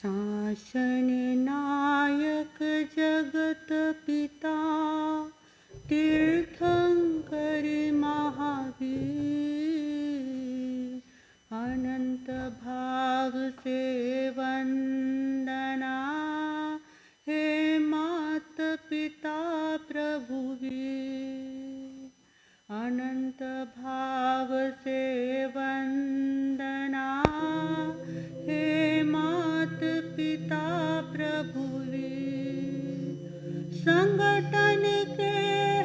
शासन नायक जगत पिता तीर्थंकर महावीर, अनंत भाव से वंदना हे मात पिता प्रभुवीर, अनंत भाव से वंदना हे मात पिता प्रभुवीर, संगठन के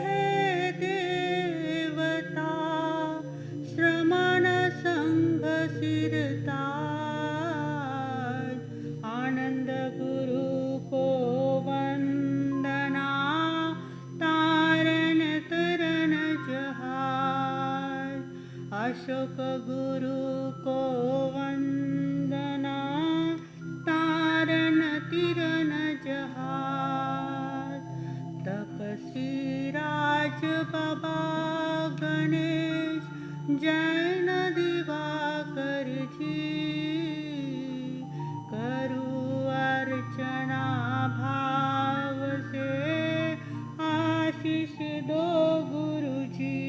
है देवता श्रमण संघ सिरताज, आनंद गुरु को वंदना तारन तरन जहाज, अशोक गुरु को वंदना तारन तिरन जहाज, तपसी राज बाबा गणेश जैन दिवाकर जी, करु अर्चना भाव से आशीष दो गुरु जी,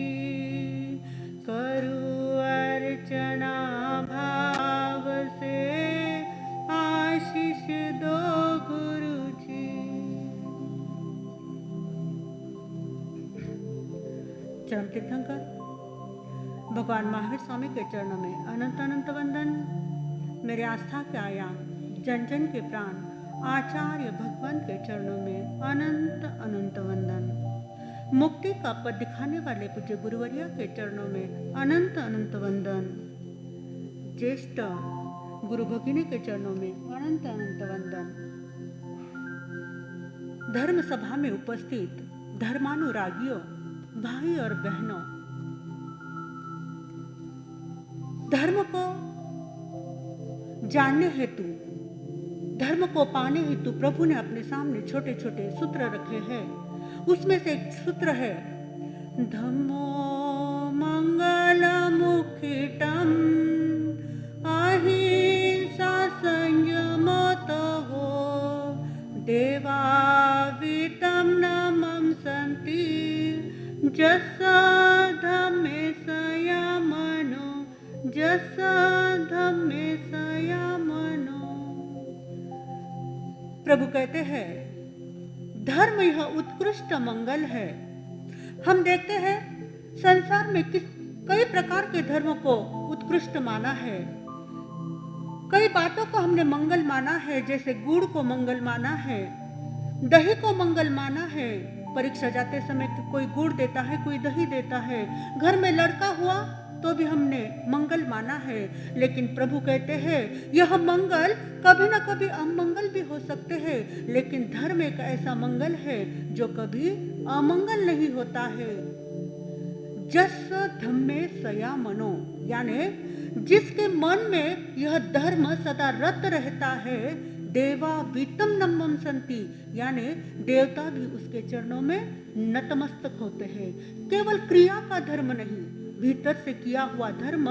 करु अर्चना भाव से आशीष दो गुरु जी। चरण तीर्थंकर भगवान महावीर स्वामी के चरणों में अनंत अनंत वंदन। मेरे आस्था के आयाम जन जन के प्राण आचार्य भगवान के चरणों में अनंत अनंत वंदन। मुक्ति का पद दिखाने वाले पूज्य गुरुवर्या के चरणों में अनंत अनंत वंदन। ज्येष्ठ गुरु भगिनी के चरणों में अनंत अनंत वंदन। धर्म सभा में उपस्थित धर्मानुरागियों, भाई और बहनों, धर्म को जानने हेतु, धर्म को पाने हेतु प्रभु ने अपने सामने छोटे छोटे सूत्र रखे हैं। उसमें से एक सूत्र है धम्मो मंगल मुखिटम अहिंसा संयमतो देवावितं नमं सन्ति जसा धम्मे संयमनो, जसा धम्मे संयमनो। प्रभु कहते हैं धर्म यह उत्कृष्ट मंगल है। हम देखते हैं संसार में कई प्रकार के धर्म को उत्कृष्ट माना है। कई बातों को हमने मंगल माना है, जैसे गुड़ को मंगल माना है, दही को मंगल माना है। परीक्षा जाते समय कोई गुड़ देता है, कोई दही देता है। घर में लड़का हुआ तो भी हमने मंगल माना है। लेकिन प्रभु कहते हैं यह मंगल कभी ना कभी अमंगल भी हो सकते हैं, लेकिन धर्म एक ऐसा मंगल है जो कभी अमंगल नहीं होता है। जस धम्मे सया मनो, यानी जिसके मन में यह धर्म सदा रत रहता है, देवा वितम नमम संति, यानी देवता भी उसके चरणों में नतमस्तक होते हैं। केवल क्रिया का धर्म नहीं, भीतर से किया हुआ धर्म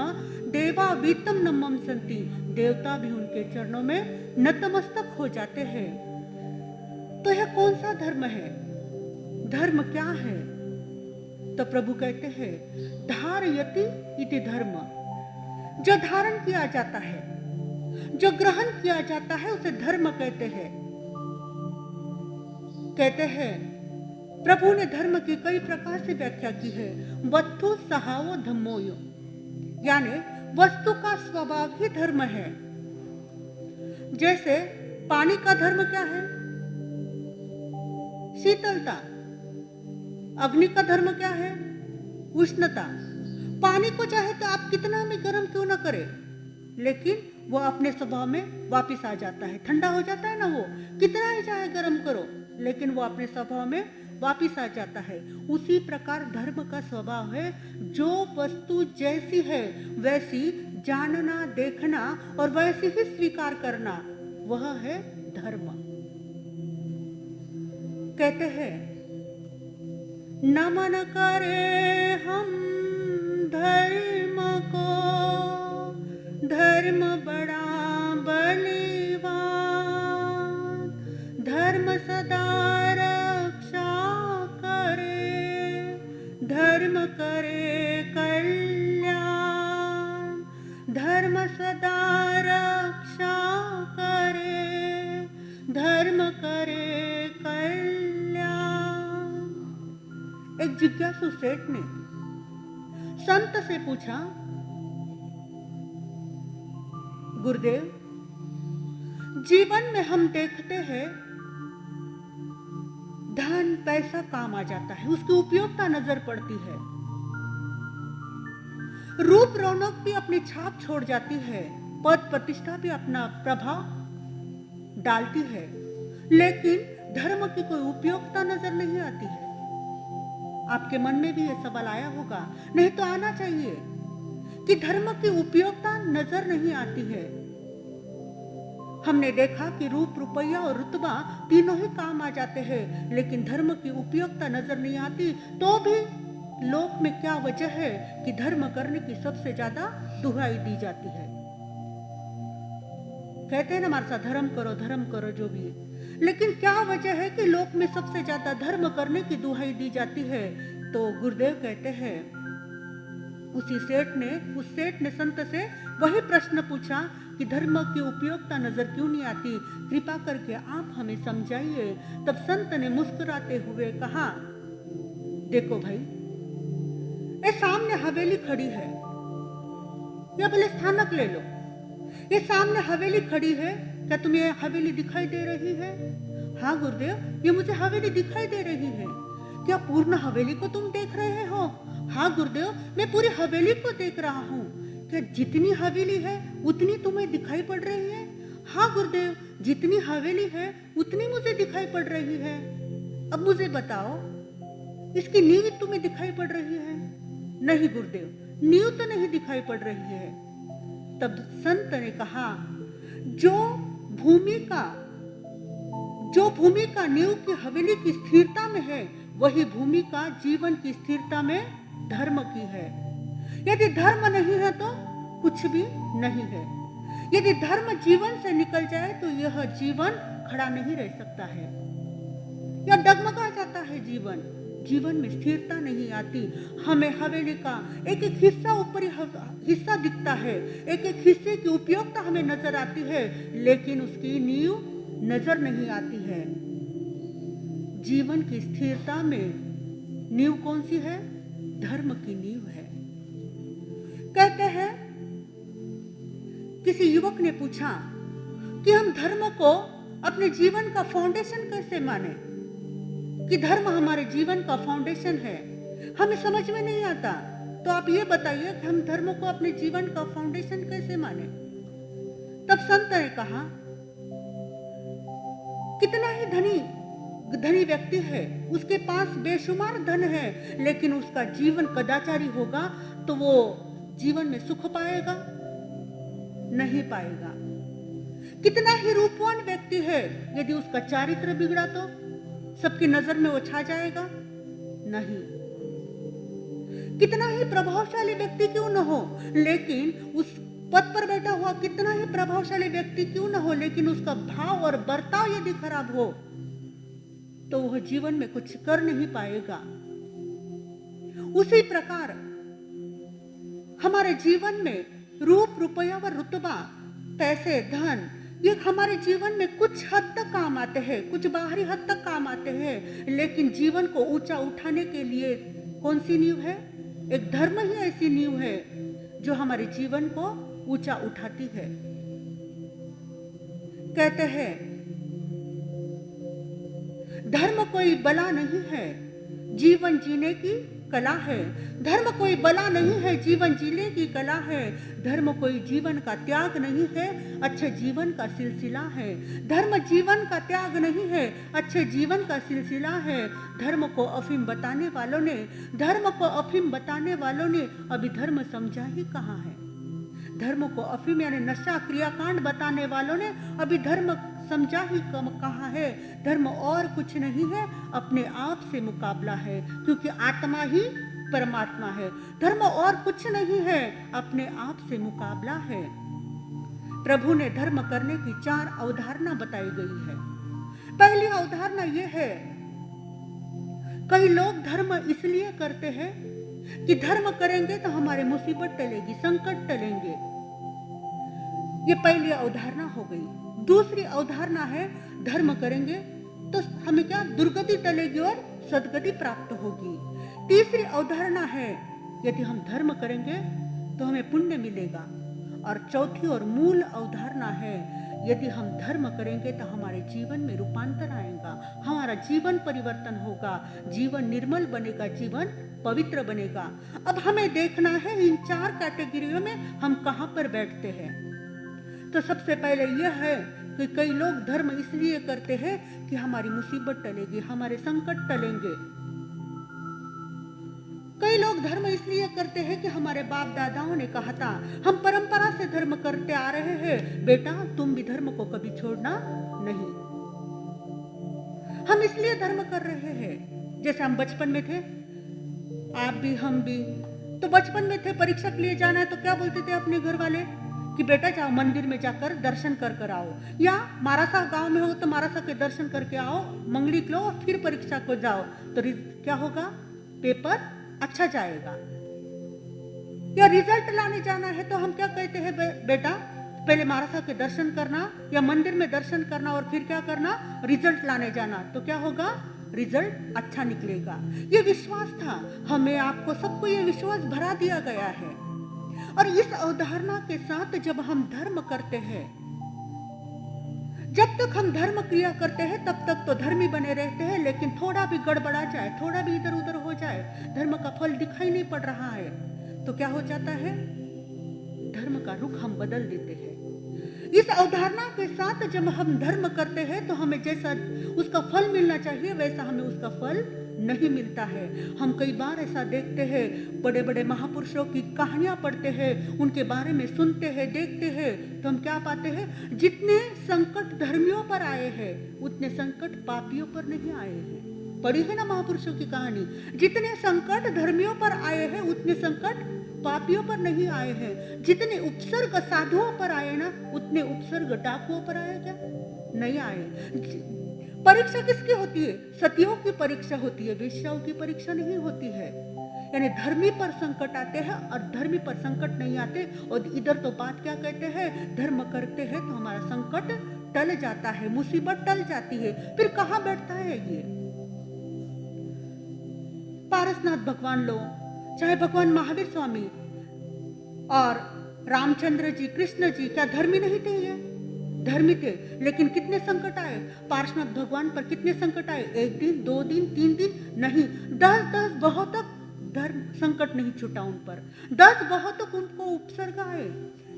देवा वितम नमम संति, देवता भी उनके चरणों में नतमस्तक हो जाते हैं। तो यह कौन सा धर्म है? धर्म क्या है? तो प्रभु कहते हैं धारयति इति धर्म, जो धारण किया जाता है, जो ग्रहण किया जाता है उसे धर्म कहते हैं। कहते हैं प्रभु ने धर्म की कई प्रकार से व्याख्या की है। वस्तु सहावो धम्मोयो, यानी वस्तु का स्वभाव ही धर्म है। जैसे पानी का धर्म क्या है? शीतलता। अग्नि का धर्म क्या है? उष्णता। पानी को चाहे तो आप कितना भी गर्म क्यों ना करें, लेकिन वो अपने स्वभाव में वापस आ जाता है, ठंडा हो जाता है ना। वो कितना ही चाहे गर्म करो, लेकिन वो अपने स्वभाव में वापस आ जाता है। उसी प्रकार धर्म का स्वभाव है, जो वस्तु जैसी है वैसी जानना, देखना और वैसी ही स्वीकार करना, वह है धर्म। कहते हैं नमन करे हम धर्म को, धर्म बड़ा बलिवान, धर्म सदा रक्षा करे, धर्म करे कल्याण। धर्म सदा रक्षा करे, धर्म करे कल्याण। एक जिज्ञासु सेठ ने संत से पूछा, गुरुदेव, जीवन में हम देखते हैं धन पैसा काम आ जाता है, उसकी उपयोगिता नजर पड़ती है, रूप रौनक भी अपनी छाप छोड़ जाती है, पद प्रतिष्ठा भी अपना प्रभाव डालती है, लेकिन धर्म की कोई उपयोगिता नजर नहीं आती है। आपके मन में भी यह सवाल आया होगा, नहीं तो आना चाहिए, कि धर्म की उपयोगिता नजर नहीं आती है। हमने देखा कि रूप, रुपया और रुतबा तीनों ही काम आ जाते हैं, लेकिन धर्म की उपयोगिता नजर नहीं आती। तो भी लोक में क्या वजह है कि धर्म करने की सबसे ज्यादा दुहाई दी जाती है। कहते हैं ना हमारे साथ, धर्म करो जो भी है, लेकिन क्या वजह है कि लोक में सबसे ज्यादा धर्म करने की दुहाई दी जाती है? तो गुरुदेव कहते हैं, उस सेठ ने संत से वही प्रश्न पूछा कि धर्म की उपयोगिता नजर क्यों नहीं आती, कृपा करके आप हमें समझाइए। तब संत ने मुस्कुराते हुए कहा, देखो भाई, ये सामने हवेली खड़ी है, या भले स्थानक ले लो, ये सामने हवेली खड़ी है, क्या तुम्हें हवेली दिखाई दे रही है? हाँ गुरुदेव, ये मुझे हवेली दिखाई दे रही है। क्या पूर्ण हवेली को तुम देख रहे हो? हाँ गुरुदेव, मैं पूरी हवेली को देख रहा हूँ। क्या जितनी हवेली है उतनी तुम्हें दिखाई पड़ रही है? हाँ गुरुदेव, जितनी हवेली है उतनी मुझे दिखाई पड़ रही है। अब मुझे बताओ, इसकी नींव तुम्हें दिखाई पड़ रही है? नहीं गुरुदेव, नींव तो नहीं दिखाई पड़ रही है। तब संत ने कहा, जो भूमि का नींव की हवेली की स्थिरता में है, वही भूमि का जीवन की स्थिरता में धर्म की है। यदि धर्म नहीं है तो कुछ भी नहीं है। यदि धर्म जीवन से निकल जाए तो यह जीवन खड़ा नहीं रह सकता है, या डगमगा जाता है जीवन में स्थिरता नहीं आती। हमें हवेली का एक एक हिस्सा, ऊपरी हिस्सा दिखता है, एक एक हिस्से की उपयोगिता हमें नजर आती है, लेकिन उसकी नींव नजर नहीं आती है। जीवन की स्थिरता में नींव कौन सी है? धर्म की नींव है। कहते हैं, किसी युवक ने पूछा कि हम धर्म को अपने जीवन का फाउंडेशन कैसे माने, कि धर्म हमारे जीवन का फाउंडेशन है, हमें समझ में नहीं आता। तो आप ये बताइए कि हम धर्म को अपने जीवन का फाउंडेशन कैसे माने? तब संत ने कहा, कितना ही धनी व्यक्ति है, उसके पास बेशुमार धन है, लेकिन उसका जीवन कदाचारी होगा तो वो जीवन में सुख पाएगा? नहीं पाएगा। कितना ही रूपवान व्यक्ति है, यदि उसका चारित्र बिगड़ा तो सबकी नजर में वो छा जाएगा? नहीं। कितना ही प्रभावशाली व्यक्ति क्यों न हो, लेकिन उस पद पर बैठा हुआ कितना ही प्रभावशाली व्यक्ति क्यों न हो, लेकिन उसका भाव और बर्ताव यदि खराब हो तो वह जीवन में कुछ कर नहीं पाएगा। उसी प्रकार हमारे जीवन में रूप, रुपया व रुतबा, पैसे, धन, ये हमारे जीवन में कुछ हद तक काम आते हैं, कुछ बाहरी हद तक काम आते हैं, लेकिन जीवन को ऊंचा उठाने के लिए कौन सी नींव है? एक धर्म ही ऐसी नींव है जो हमारे जीवन को ऊंचा उठाती है। कहते हैं, धर्म कोई बला नहीं है, जीवन जीने की कला है। धर्म कोई बला नहीं है, जीवन जीने की कला है। धर्म कोई जीवन का त्याग नहीं है, अच्छे जीवन का सिलसिला है। धर्म जीवन का त्याग नहीं है, अच्छे जीवन का सिलसिला है। धर्म को अफीम बताने वालों ने अभी धर्म समझा ही कहाँ है? धर्म को अफीम यानी नशा क्रियाकांड बताने वालों ने अभी धर्म समझा ही कहाँ है? धर्म और कुछ नहीं है, अपने आप से मुकाबला है, क्योंकि आत्मा ही परमात्मा है। धर्म और कुछ नहीं है, अपने आप से मुकाबला है। प्रभु ने धर्म करने की 4 अवधारणा बताई गई है। पहली अवधारणा ये है, कई लोग धर्म इसलिए करते हैं कि धर्म करेंगे तो हमारे मुसीबत टलेगी, संकट टलेंगे। ये पहली अवधारणा हो गई। दूसरी अवधारणा है, धर्म करेंगे तो हमें क्या, दुर्गति टलेगी और सद्गति प्राप्त होगी। तीसरी अवधारणा है, यदि हम धर्म करेंगे तो हमें पुण्य मिलेगा। और चौथी और मूल अवधारणा है, यदि हम धर्म करेंगे तो हमारे जीवन में रूपांतर आएगा, हमारा जीवन परिवर्तन होगा, जीवन निर्मल बनेगा, जीवन पवित्र बनेगा। अब हमें देखना है इन चार कैटेगरियों में हम कहां पर बैठते हैं। तो सबसे पहले यह है कि कई लोग धर्म इसलिए करते हैं कि हमारी मुसीबत टलेगी, हमारे संकट टलेंगे। कई लोग धर्म इसलिए करते हैं कि हमारे बाप दादाओं ने कहा था, हम परंपरा से धर्म करते आ रहे हैं, बेटा तुम भी धर्म को कभी छोड़ना नहीं। हम इसलिए धर्म कर रहे हैं। जैसे हम बचपन में थे, आप भी हम भी, तो बचपन में थे, परीक्षा के लिए जाना है तो क्या बोलते थे अपने घर वाले कि बेटा जाओ मंदिर में जाकर दर्शन कर आओ, या मारासा गांव में हो तो मारासा के दर्शन करके आओ, मंगली लो और फिर परीक्षा को जाओ तो क्या होगा, पेपर अच्छा जाएगा। या रिजल्ट लाने जाना है तो हम क्या कहते हैं, बेटा पहले मारासा के दर्शन करना या मंदिर में दर्शन करना और फिर क्या करना, रिजल्ट लाने जाना, तो क्या होगा, रिजल्ट अच्छा निकलेगा। ये विश्वास था, हमें आपको सबको ये विश्वास भरा दिया गया है। और इस अवधारणा के साथ जब हम धर्म करते हैं, जब तक हम धर्म क्रिया करते हैं तब तक तो धर्मी बने रहते हैं, लेकिन थोड़ा भी गड़बड़ा जाए, थोड़ा भी इधर उधर हो जाए, धर्म का फल दिखाई नहीं पड़ रहा है तो क्या हो जाता है, धर्म का रुख हम बदल देते हैं। इस अवधारणा के साथ जब हम धर्म करते हैं तो हमें जैसा उसका फल मिलना चाहिए वैसा हमें उसका फल नहीं मिलता है। हम कई बार ऐसा देखते हैं, बड़े बड़े महापुरुषों की कहानियां पढ़ते हैं, उनके बारे में सुनते हैं, देखते हैं, तो हम क्या पाते हैं, जितने संकट धर्मियों पर आए हैं उतने संकट पापियों पर नहीं आए हैं। पढ़ी है ना महापुरुषों की कहानी, जितने संकट धर्मियों पर आए हैं उतने संकट पापियों पर नहीं आए हैं। जितने उपसर्ग साधुओं पर आए ना उतने उपसर्ग डाकुओं पर आए क्या, नहीं आए। परीक्षा किसकी होती है, सतियों की परीक्षा होती है, वेश्याओं की परीक्षा नहीं होती है। यानी धर्मी पर संकट आते हैं और धर्मी पर संकट नहीं आते। और इधर तो बात क्या कहते हैं, धर्म करते हैं तो हमारा संकट टल जाता है, मुसीबत टल जाती है। फिर कहां बैठता है ये, पारसनाथ भगवान लो, चाहे भगवान महावीर स्वामी और रामचंद्र जी, कृष्ण जी, क्या धर्मी नहीं थे? ये धर्मी थे, लेकिन कितने संकट आए पार्श्वनाथ भगवान पर, कितने संकट आए, 1 दिन 2 दिन 3 दिन नहीं, 10 बहुत तक धर्म संकट नहीं छूटा उन पर, 10 बहुत तक उनको उपसर्ग आए,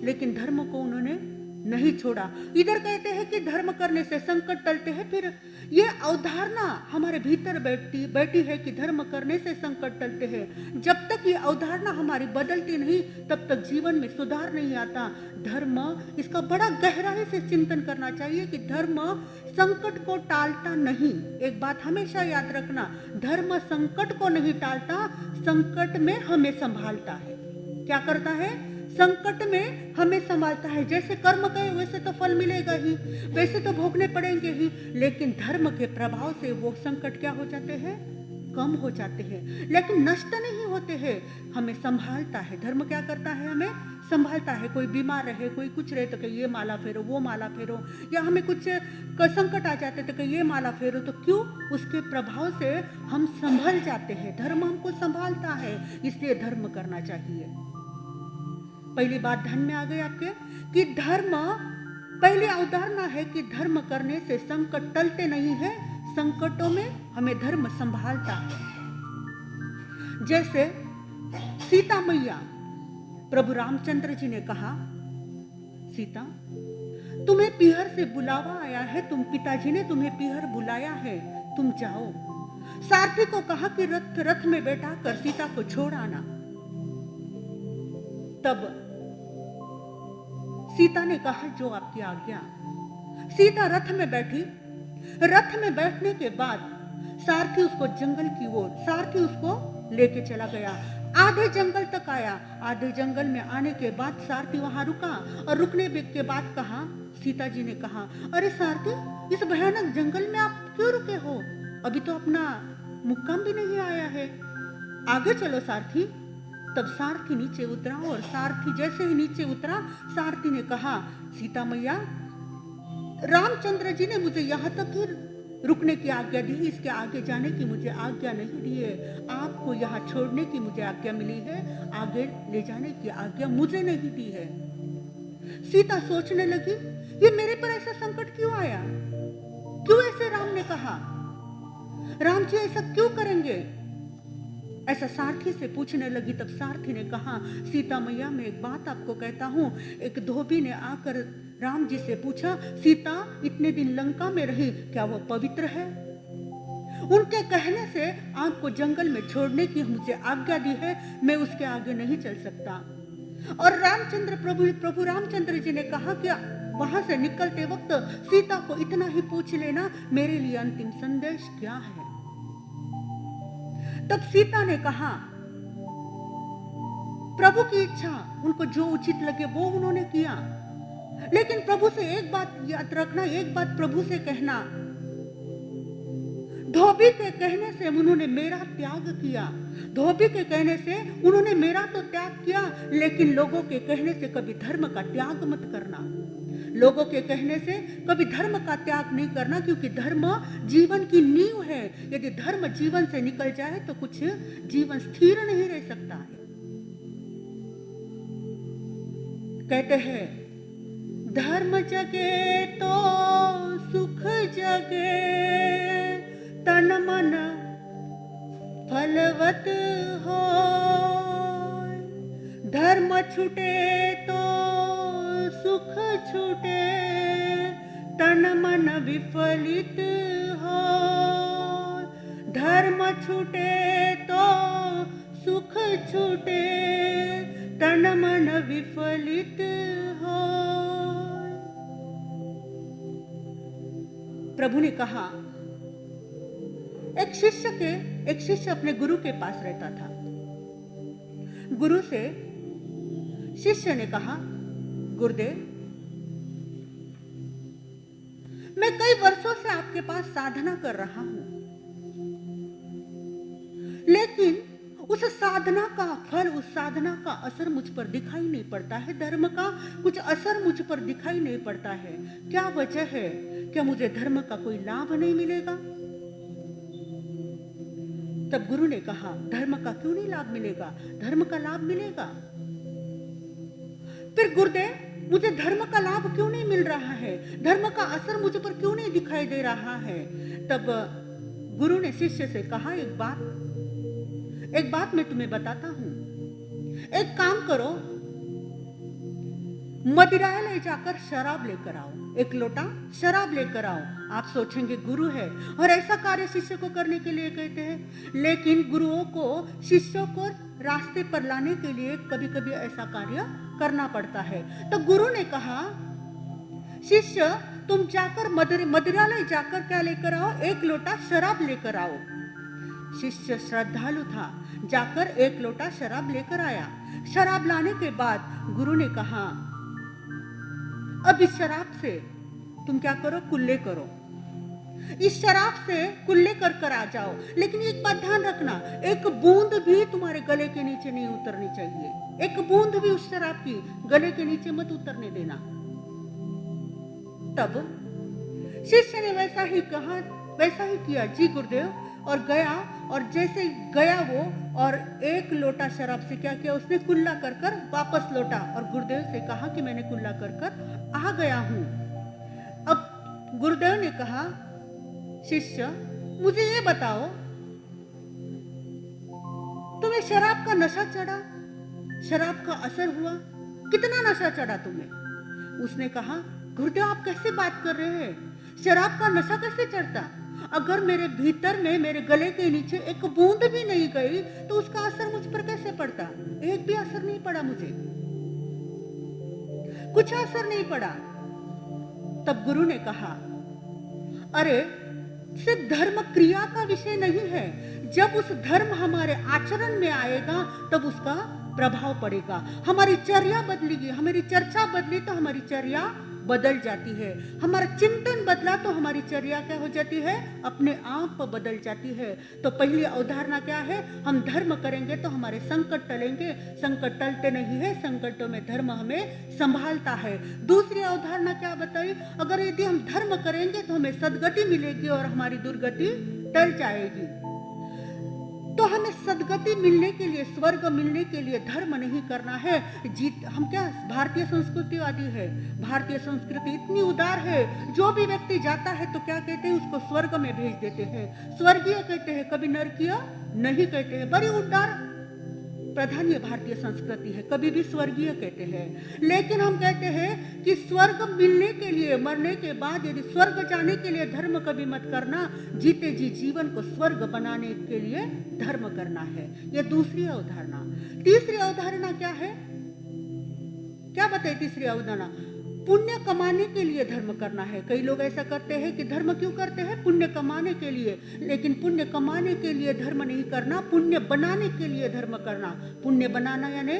लेकिन धर्म को उन्होंने नहीं छोड़ा। इधर कहते हैं कि धर्म करने से संकट टलते हैं, फिर ये अवधारणा हमारे भीतर बैठी है कि धर्म करने से संकट टलते हैं। जब तक ये अवधारणा हमारी बदलती नहीं तब तक जीवन में सुधार नहीं आता। धर्म, इसका बड़ा गहराई से चिंतन करना चाहिए कि धर्म संकट को टालता नहीं। एक बात हमेशा याद रखना, धर्म संकट को नहीं टालता, संकट में हमें संभालता है। क्या करता है, संकट में हमें संभालता है। जैसे कर्म करें वैसे तो फल मिलेगा ही, वैसे तो भोगने पड़ेंगे ही, लेकिन धर्म के प्रभाव से वो संकट क्या हो जाते हैं, कम हो जाते हैं, लेकिन नष्ट नहीं होते हैं, हमें संभालता है। धर्म क्या करता है, हमें संभालता है। कोई बीमार रहे, कोई कुछ रहे तो कहीं ये माला फेरो, वो माला फेरो, या हमें कुछ संकट आ जाते तो कहीं ये माला फेरो, तो क्यों, उसके प्रभाव से हम संभल जाते हैं। धर्म हमको संभालता है, इसलिए धर्म करना चाहिए। पहली बात ध्यान में आ गई आपके कि धर्म, पहली अवधारणा है कि धर्म करने से संकट टलते नहीं है, संकटों में हमें धर्म संभालता है। जैसे सीता मैया, प्रभु रामचंद्र जी ने कहा, सीता तुम्हें पीहर से बुलावा आया है, तुम पिताजी ने तुम्हें पीहर बुलाया है, तुम जाओ। सारथी को कहा कि रथ में बैठा कर सीता को छोड़ आना। तब सीता ने कहा जो आपकी आज्ञा। सीता रथ में बैठी। रथ में बैठने के बाद सारथी उसको जंगल की ओर, सारथी उसको लेके चला गया। आधे जंगल तक आया। आधे जंगल में आने के बाद सारथी वहां रुका और रुकने के बाद कहा, सीता जी ने कहा, अरे सारथी, इस भयानक जंगल में आप क्यों रुके हो? अभी तो अपना मुक्काम भी नहीं आया है, आगे चलो सारथी। तब सारथी नीचे उतरा और सारथी जैसे ही नीचे उतरा, सारथी ने कहा, सीता मैया, रामचंद्र जी ने मुझे यहाँ तक ही रुकने की आज्ञा दी, इसके आगे जाने की मुझे आज्ञा नहीं दी है। आपको यहाँ छोड़ने की मुझे आज्ञा मिली है, आगे ले जाने की आज्ञा मुझे नहीं दी है। सीता सोचने लगी, ये मेरे पर ऐसा संकट क्यों आया? क्यों ऐसे राम ने कहा? राम जी ऐसा क्यों करेंगे? ऐसा सारथी से पूछने लगी। तब सारथी ने कहा, सीता मैया, मैं एक बात आपको कहता हूँ। एक धोबी ने आकर राम जी से पूछा, सीता इतने दिन लंका में रही, क्या वो पवित्र है? उनके कहने से आपको जंगल में छोड़ने की मुझे आज्ञा दी है, मैं उसके आगे नहीं चल सकता। और प्रभु रामचंद्र जी ने कहा कि वहां से निकलते वक्त सीता को इतना ही पूछ लेना, मेरे लिए अंतिम संदेश क्या है? तब सीता ने कहा, प्रभु की इच्छा, उनको जो उचित लगे वो उन्होंने किया, लेकिन प्रभु से एक बात याद रखना, एक बात प्रभु से कहना। धोबी के कहने से उन्होंने मेरा त्याग किया, धोबी के कहने से उन्होंने मेरा तो त्याग किया, लेकिन लोगों के कहने से कभी धर्म का त्याग मत करना। लोगों के कहने से कभी धर्म का त्याग नहीं करना, क्योंकि धर्म जीवन की नींव है। यदि धर्म जीवन से निकल जाए तो कुछ जीवन स्थिर नहीं रह सकता है। कहते हैं, धर्म जगे तो सुख जगे, तन मन फलवत हो। धर्म छूटे तो सुख छूटे, तन मन विफलित हो। धर्म छूटे तो सुख छूटे, तन मन विफलित हो। प्रभु ने कहा, एक शिष्य अपने गुरु के पास रहता था। गुरु से शिष्य ने कहा, गुरुदेव, मैं कई वर्षों से आपके पास साधना कर रहा हूं, लेकिन उस साधना का फल, उस साधना का असर मुझ पर दिखाई नहीं पड़ता है। धर्म का कुछ असर मुझ पर दिखाई नहीं पड़ता है। क्या वजह है? क्या मुझे धर्म का कोई लाभ नहीं मिलेगा? तब गुरु ने कहा, धर्म का क्यों नहीं लाभ मिलेगा? धर्म का लाभ मिलेगा। फिर गुरुदेव, मुझे धर्म का लाभ क्यों नहीं मिल रहा है? धर्म का असर मुझ पर क्यों नहीं दिखाई दे रहा है? तब गुरु ने शिष्य से कहा, एक बात मैं तुम्हें बताता हूं। एक काम करो, मदिरालय जाकर शराब लेकर आओ, एक लोटा शराब लेकर आओ। आप सोचेंगे गुरु है और ऐसा कार्य शिष्य को करने के लिए कहते हैं, लेकिन गुरुओं को शिष्यों को रास्ते पर लाने के लिए कभी कभी ऐसा कार्य करना पड़ता है। तो गुरु ने कहा, शिष्य तुम जाकर मदिरालय जाकर क्या लेकर आओ? एक लोटा शराब लेकर आओ। शिष्य श्रद्धालु था, जाकर एक लोटा शराब लेकर आया। शराब लाने के बाद गुरु ने कहा, अब इस शराब से तुम क्या करो? कुल्ले करो। इस शराब से कुल्ले कर आ जाओ, लेकिन एक बात ध्यान रखना, एक बूंद भी तुम्हारे गले के नीचे नहीं उतरनी चाहिए। एक बूंद भी उस शराब की गले के नीचे मत उतरने देना। तब शिष्य ने वैसा ही कहा, वैसा ही किया। जी गुरुदेव, और गया, और जैसे गया वो, और एक लोटा शराब से क्या किया उसने? कुल्ला कर वापस लौटा और गुरुदेव से कहा कि मैंने कुल्ला कर आ गया हूं। अब गुरुदेव ने कहा, शिष्य मुझे ये बताओ, तुम्हें शराब का नशा चढ़ा? शराब का असर हुआ? कितना नशा चढ़ा तुम्हें? उसने कहा, गुरुदेव आप कैसे बात कर रहे हैं? शराब का नशा कैसे चढ़ता? अगर मेरे भीतर में, मेरे गले के नीचे एक बूंद भी नहीं गई तो उसका असर मुझ पर कैसे पड़ता? एक भी असर नहीं पड़ा, मुझे कुछ असर नहीं पड़ा। तब गुरु ने कहा, अरे सिर्फ धर्म क्रिया का विषय नहीं है, जब उस धर्म हमारे आचरण में आएगा तब उसका प्रभाव पड़ेगा। हमारी चर्या बदलेगी, हमारी चर्चा बदली तो हमारी चर्या बदल जाती है। हमारा चिंतन बदला तो हमारी चर्या क्या हो जाती है, अपने आप बदल जाती है। तो पहली अवधारणा क्या है, हम धर्म करेंगे तो हमारे संकट टलेंगे। संकट टलते नहीं है, संकटों में धर्म हमें संभालता है। दूसरी अवधारणा क्या बताई, अगर यदि हम धर्म करेंगे तो हमें सदगति मिलेगी और हमारी दुर्गति टल जाएगी। तो हमें सदगति मिलने के लिए, स्वर्ग मिलने के लिए धर्म नहीं करना है। हम क्या भारतीय संस्कृतिवादी है, भारतीय संस्कृति इतनी उदार है, जो भी व्यक्ति जाता है तो क्या कहते हैं, उसको स्वर्ग में भेज देते हैं। स्वर्गीय कहते हैं, कभी नरकीय नहीं कहते हैं। बड़ी उदार प्रधान ये भारतीय संस्कृति है, कभी भी स्वर्गीय कहते हैं। लेकिन हम कहते हैं कि स्वर्ग मिलने के लिए, मरने के बाद यदि स्वर्ग जाने के लिए धर्म कभी मत करना, जीते जी जीवन को स्वर्ग बनाने के लिए धर्म करना है। यह दूसरी अवधारणा। तीसरी अवधारणा क्या है, क्या बताए तीसरी अवधारणा, पुण्य कमाने के लिए धर्म करना है। कई लोग ऐसा करते हैं कि धर्म क्यों करते हैं, पुण्य कमाने के लिए। लेकिन पुण्य कमाने के लिए धर्म नहीं करना, पुण्य बनाने के लिए धर्म करना। पुण्य बनाना यानी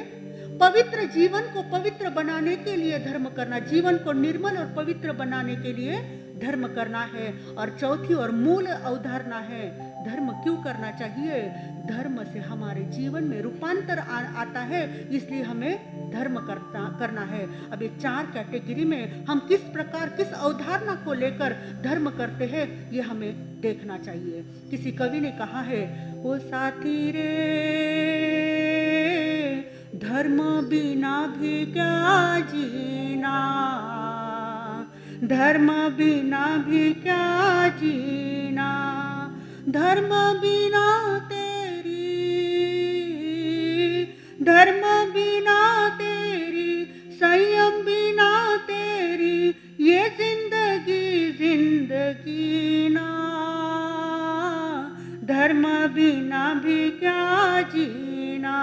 पवित्र जीवन को पवित्र बनाने के लिए धर्म करना, जीवन को निर्मल और पवित्र बनाने के लिए धर्म करना है। और चौथी और मूल अवधारणा है, धर्म क्यों करना चाहिए, धर्म से हमारे जीवन में रूपांतर आता है, इसलिए हमें धर्म करना है। अब ये चार कैटेगरी में हम किस प्रकार, किस अवधारणा को लेकर धर्म करते हैं, ये हमें देखना चाहिए। किसी कवि ने कहा है, ओ साथी रे धर्म बिना भी क्या जीना, धर्म बिना भी क्या जीना, धर्म बिना तेरी, धर्म बिना तेरी, संयम बिना तेरी, ये जिंदगी जिंदगी ना, धर्म बिना भी क्या जीना,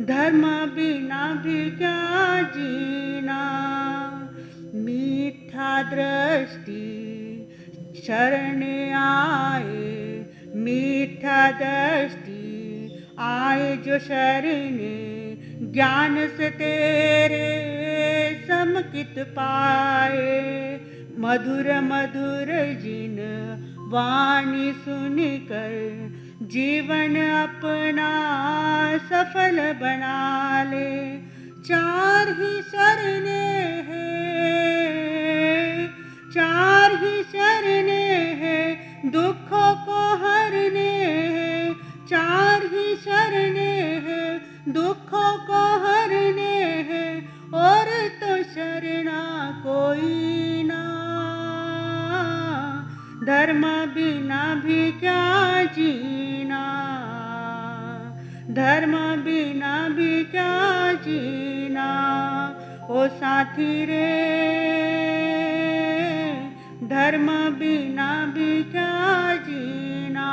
धर्म बिना भी क्या जीना। मीठा दृष्टि शरण आए, मीठा दृष्टि आए जो शरणे, ज्ञान से तेरे समकित पाए, मधुर मधुर जिन वाणी सुनकर, जीवन अपना सफल बना ले। चार ही शरणे हैं, चार ही शरणे हैं, दुखों को हरने हैं, चार ही शरणे हैं, दुखों को हरने हैं, और तो शरणा कोई ना, धर्म बिना भी क्या जीना, धर्म बिना भी क्या जीना। ओ साथी रे धर्म बिना भी क्या जीना,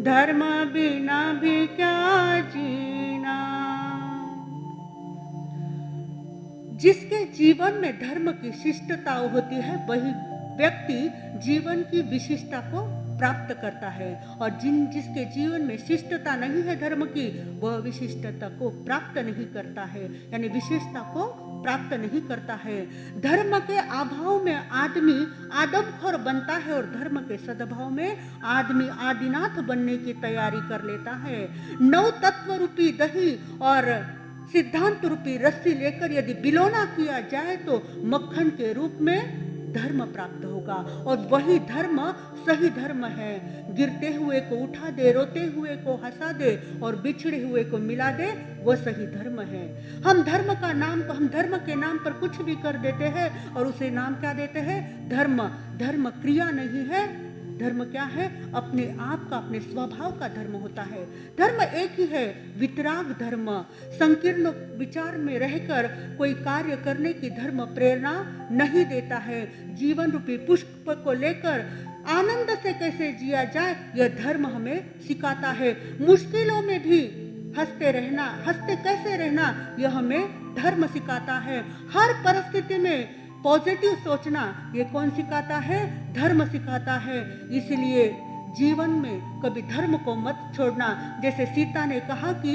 धर्म बिना भी क्या जीना। जिसके जीवन में धर्म की शिष्टता होती है, वही व्यक्ति जीवन की विशिष्टता को प्राप्त करता है, और जिसके जीवन में शिष्टता नहीं है धर्म की, वह विशिष्टता को प्राप्त नहीं करता है, यानी विशेषता को प्राप्त नहीं करता है। धर्म के अभाव में आदमी आदमखोर बनता है, और धर्म के सद्भाव में आदमी आदिनाथ बनने की तैयारी कर लेता है। नौ तत्व रूपी दही और सिद्धांत रूपी रस्सी लेकर यदि बिलोना किया जाए तो मक्खन के रूप में धर्म प्राप्त होगा, और वही धर्म सही धर्म है। गिरते हुए को उठा दे, रोते हुए को हंसा दे, और बिछड़े हुए को मिला दे, वो सही धर्म है। हम धर्म के नाम पर कुछ भी कर देते हैं, और उसे नाम क्या देते हैं, धर्म। धर्म क्रिया नहीं है, धर्म क्या है, अपने आप का, अपने स्वभाव का धर्म होता है। धर्म एक ही है, वितराग धर्म। संकीर्ण विचार में रहकर कोई कार्य करने की धर्म प्रेरणा नहीं देता है। जीवन रूपी पुष्प को लेकर आनंद से कैसे जिया जाए, यह धर्म हमें सिखाता है। मुश्किलों में भी हंसते रहना, हंसते कैसे रहना, यह हमें धर्म सिखाता है। हर परिस्थिति में पॉजिटिव सोचना, ये कौन सिखाता है, धर्म सिखाता है। इसलिए जीवन में कभी धर्म को मत छोड़ना। जैसे सीता ने कहा कि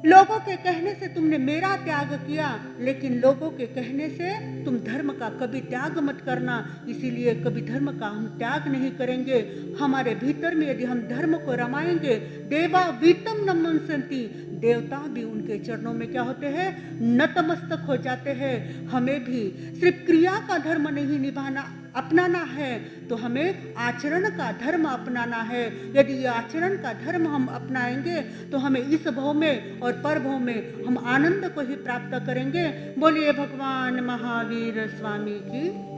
लोगों के कहने से तुमने मेरा त्याग किया, लेकिन लोगों के कहने से तुम धर्म का कभी त्याग मत करना। इसीलिए कभी धर्म का हम त्याग नहीं करेंगे। हमारे भीतर में यदि हम धर्म को रमाएंगे, देवा वीतम नमंसन्ति, देवता भी उनके चरणों में क्या होते हैं, नतमस्तक हो जाते हैं। हमें भी सिर्फ क्रिया का धर्म नहीं निभाना अपनाना है, तो हमें आचरण का धर्म अपनाना है। यदि ये आचरण का धर्म हम अपनाएंगे तो हमें इस भव में और पर भव में हम आनंद को ही प्राप्त करेंगे। बोलिए भगवान महावीर स्वामी की।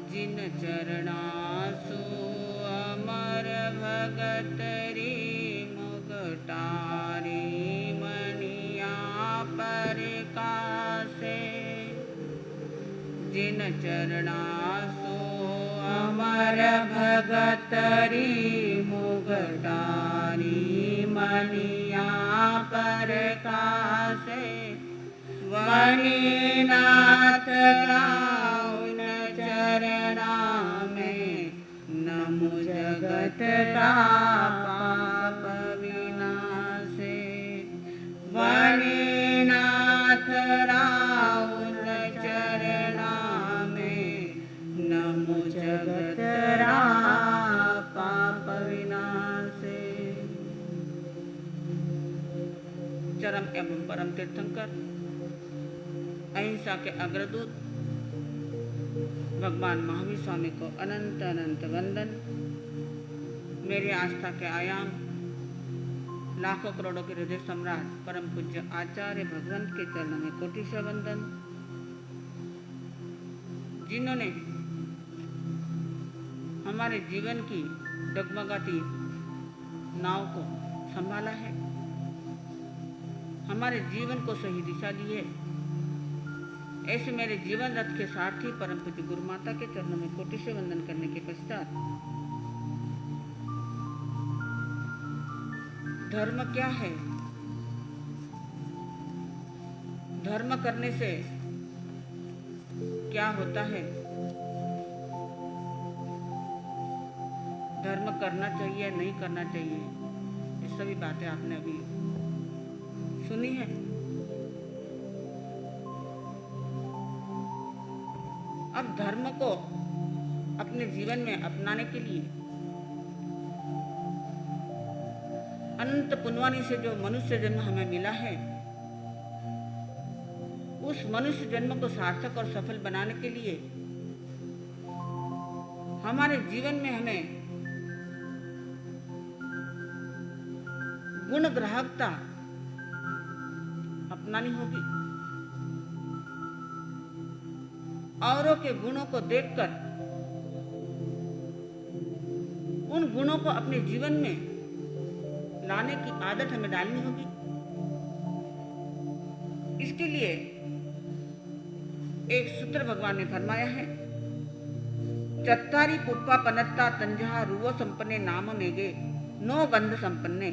जिन चरणासु अमर भगत रे मुगटारी मनिया पर कासे। जिन चरणासु अमर भगत रे मुगटारी मनिया पर कासे। वणिनाथ गाउन चरणा में नमो जगत का पाप विनाशे। वणिनाथ राउन चरणा में नमो जगत का पाप विनाशे। चरम एवं परम तीर्थंकर अहिंसा के अग्रदूत भगवान महावीर स्वामी को अनंत अनंत वंदन। मेरी आस्था के आयाम लाखों करोड़ों के हृदय सम्राट परम पूज्य आचार्य भगवंत के चरणों में कोटि से वंदन, जिन्होंने हमारे जीवन की डगमगाती नाव को संभाला है, हमारे जीवन को सही दिशा दी है। ऐसे मेरे जीवन रथ के सारथी परम पूज्य गुरु माता के चरणों में कोटि से वंदन करने के पश्चात, धर्म क्या है, धर्म करने से क्या होता है, धर्म करना चाहिए नहीं करना चाहिए, ये सभी बातें आपने अभी सुनी है। अब धर्म को अपने जीवन में अपनाने के लिए अनंत पुण्यवानी से जो मनुष्य जन्म हमें मिला है, उस मनुष्य जन्म को सार्थक और सफल बनाने के लिए हमारे जीवन में हमें गुण ग्राहकता अपनानी होगी। औरों के गुणों को देखकर उन गुणों को अपने जीवन में लाने की आदत हमें डालनी होगी। इसके लिए एक सूत्र भगवान ने फरमाया है, चत्तारी पुप्पा पनत्ता तंजहा रुवो संपन्ने नाम मेगे नो गंध संपन्ने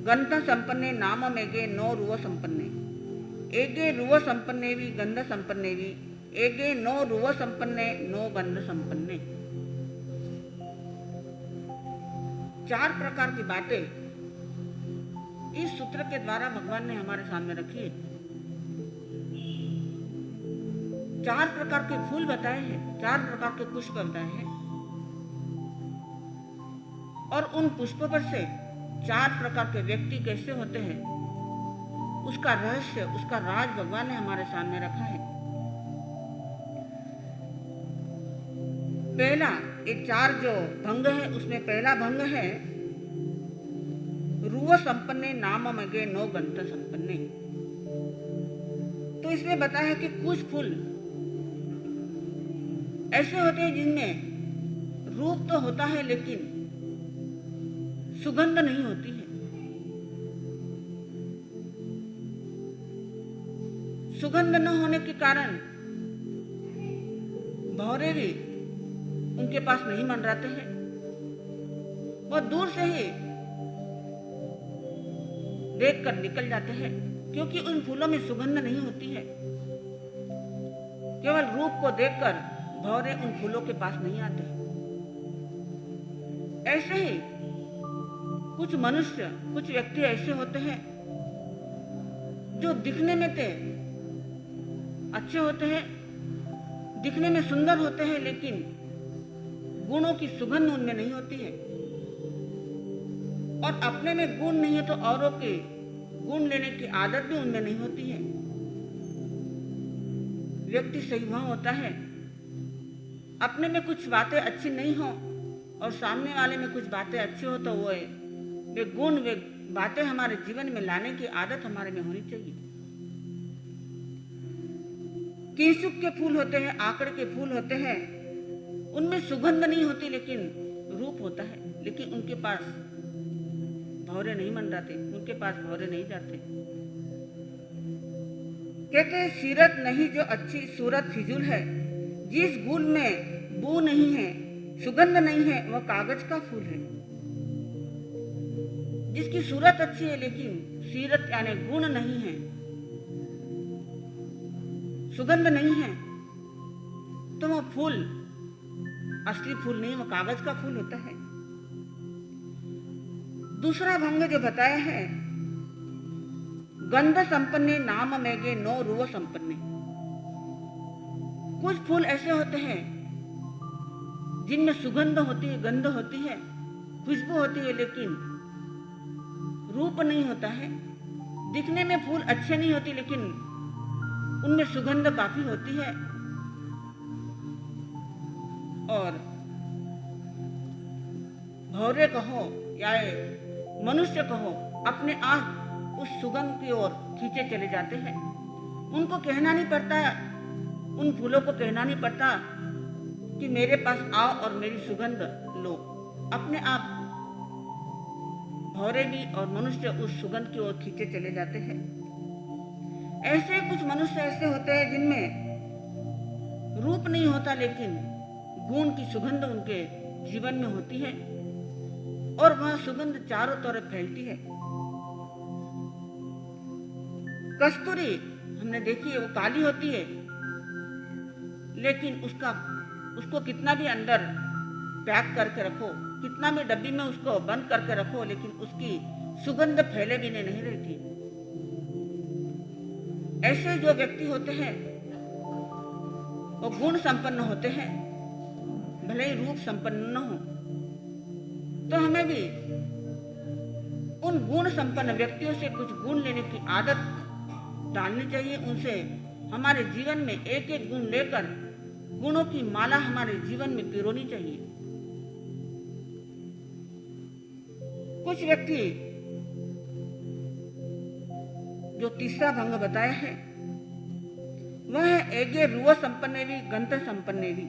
गंध संपन्ने नाम मेगे नो रुवो संपन्ने एगे रुवो संपन्ने भी गंध संपन्ने भी एगे नो रुव संपन्ने नो गंध संपन्ने। चार प्रकार की बातें इस सूत्र के द्वारा भगवान ने हमारे सामने रखी है। चार प्रकार के फूल बताए हैं, चार प्रकार के पुष्प बताए हैं, और उन पुष्पों पर से चार प्रकार के व्यक्ति कैसे होते हैं, उसका रहस्य, उसका राज भगवान ने हमारे सामने रखा है। पहला, ये चार जो भंग है उसमें पहला भंग है रुव संपन्ने नाम मगे नो गंध संपन्ने। तो इसमें बताया है कि कुछ फूल ऐसे होते हैं जिनमें रूप तो होता है लेकिन सुगंध नहीं होती है। सुगंध न होने के कारण भौरे भी उनके पास नहीं मंडराते हैं। वो दूर से ही देख कर निकल जाते हैं, क्योंकि उन फूलों में सुगंध नहीं होती है। केवल रूप को देखकर भौरे उन फूलों के पास नहीं आते। ऐसे ही कुछ मनुष्य, कुछ व्यक्ति ऐसे होते हैं जो दिखने में तो अच्छे होते हैं, दिखने में सुंदर होते हैं, लेकिन गुणों की सुगंध उनमें नहीं होती है। और अपने में गुण नहीं है तो औरों के गुण लेने की आदत भी उनमें नहीं होती है। व्यक्ति सही वह होता है अपने में कुछ बातें अच्छी नहीं हो और सामने वाले में कुछ बातें अच्छी हो, तो वे गुण, वे बातें हमारे जीवन में लाने की आदत हमारे में होनी चाहिए। कीसुक के फूल होते हैं, आकड़ के फूल होते हैं, उनमें सुगंध नहीं होती लेकिन रूप होता है, लेकिन उनके पास भौरे नहीं मंडराते, उनके पास भौरे नहीं जाते। कहते हैं सीरत नहीं जो अच्छी सूरत फिजूल है, जिस गुल में बू नहीं है, सुगंध नहीं है, वह कागज का फूल है। जिसकी सूरत अच्छी है लेकिन सीरत यानी गुण नहीं है, सुगंध नहीं है, तो वह फूल असली फूल नहीं, वह कागज का फूल होता है। दूसरा भंग जो बताया है, गंध संपन्ने नाम मेगे नो रुव संपन्ने। कुछ फूल ऐसे होते हैं जिनमें सुगंध होती है, गंध होती है, खुशबू होती है, लेकिन रूप नहीं होता है। दिखने में फूल अच्छे नहीं होते लेकिन उनमें सुगंध काफी होती है। और भौरे कहो या मनुष्य कहो, अपने आप उस सुगंध की ओर खींचे चले जाते हैं। उनको कहना नहीं पड़ता, उन फूलों को कहना नहीं पड़ता कि मेरे पास आओ और मेरी सुगंध लो। अपने आप भौरे भी और मनुष्य उस सुगंध की ओर खींचे चले जाते हैं। ऐसे कुछ मनुष्य ऐसे होते हैं जिनमें रूप नहीं होता लेकिन गुण की सुगंध उनके जीवन में होती है और वह सुगंध चारों तरफ फैलती है। कस्तूरी हमने देखी है, वो काली होती है लेकिन उसको कितना भी अंदर पैक करके रखो, कितना भी डब्बी में उसको बंद करके रखो, लेकिन उसकी सुगंध फैले बिना नहीं रहती। ऐसे जो व्यक्ति होते हैं वो गुण संपन्न होते हैं, भले ही रूप संपन्न न हो। तो हमें भी उन गुण संपन्न व्यक्तियों से कुछ गुण लेने की आदत डालनी चाहिए। उनसे हमारे जीवन में एक एक गुण लेकर गुणों की माला हमारे जीवन में पिरोनी चाहिए। कुछ व्यक्ति जो तीसरा भंग बताया है वह है एगे रुव संपन्ने भी गंध संपन्ने भी।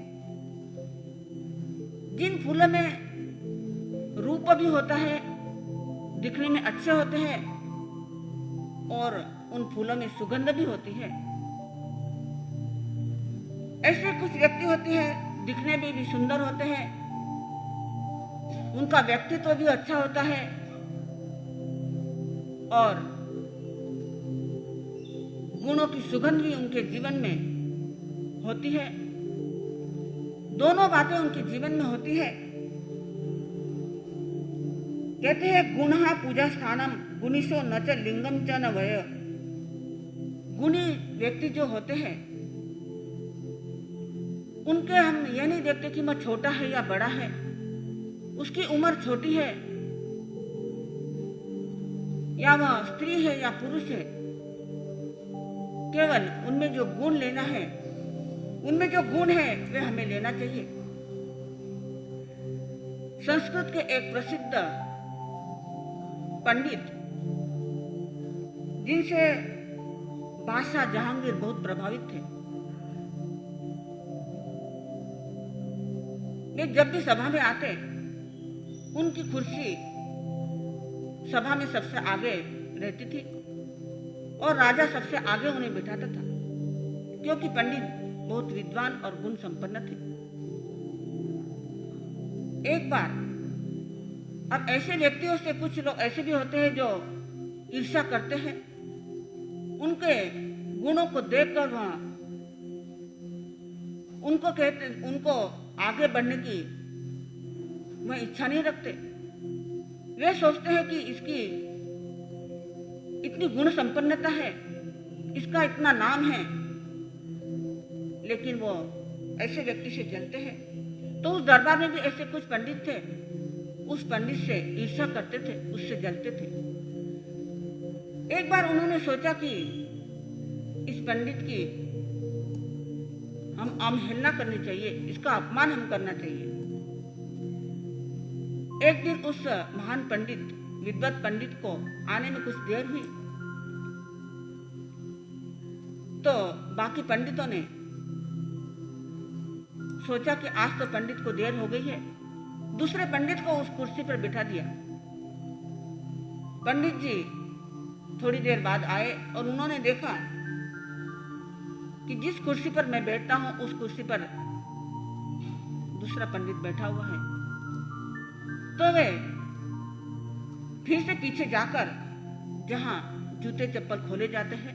जिन फूलों में रूप भी होता है, दिखने में अच्छे होते हैं और उन फूलों में सुगंध भी होती है। ऐसे कुछ व्यक्ति होते हैं दिखने में भी सुंदर होते हैं, उनका व्यक्तित्व भी अच्छा होता है और गुणों की सुगंध भी उनके जीवन में होती है। दोनों बातें उनके जीवन में होती है। कहते हैं गुणः पूजा स्थानम गुणिशो न च लिंगम च न वय। गुणी व्यक्ति जो होते हैं उनके हम ये नहीं देखते कि वह छोटा है या बड़ा है, उसकी उम्र छोटी है या वह स्त्री है या पुरुष है। केवल उनमें जो गुण लेना है, उनमें जो गुण है वे हमें लेना चाहिए। संस्कृत के एक प्रसिद्ध पंडित जिनसे बादशाह जहांगीर बहुत प्रभावित थे, वे जब भी सभा में आते उनकी कुर्सी सभा में सबसे आगे रहती थी और राजा सबसे आगे उन्हें बिठाता था, क्योंकि पंडित बहुत विद्वान और गुण संपन्न थे। एक बार अब ऐसे व्यक्तियों से कुछ लोग ऐसे भी होते हैं जो ईर्ष्या करते हैं, उनके गुणों को देखकर उनको आगे बढ़ने की वह इच्छा नहीं रखते। वे सोचते हैं कि इसकी इतनी गुण संपन्नता है, इसका इतना नाम है, लेकिन वो ऐसे व्यक्ति से जलते हैं। तो उस दरबार में भी ऐसे कुछ पंडित थे, उस पंडित से ईर्ष्या करते थे, उससे जलते थे। एक बार उन्होंने सोचा कि इस पंडित की हम अवहेलना करनी चाहिए, इसका अपमान हम करना चाहिए। एक दिन उस महान पंडित, विद्वत पंडित को आने में कुछ देर हुई, तो बाकी पंडितों ने सोचा कि आज तो पंडित को देर हो गई है, दूसरे पंडित को उस कुर्सी पर बिठा दिया। पंडित जी थोड़ी देर बाद आए और उन्होंने देखा कि जिस कुर्सी पर मैं बैठता हूं उस कुर्सी पर दूसरा पंडित बैठा हुआ है। तो वे फिर से पीछे जाकर जहां जूते चप्पल खोले जाते हैं,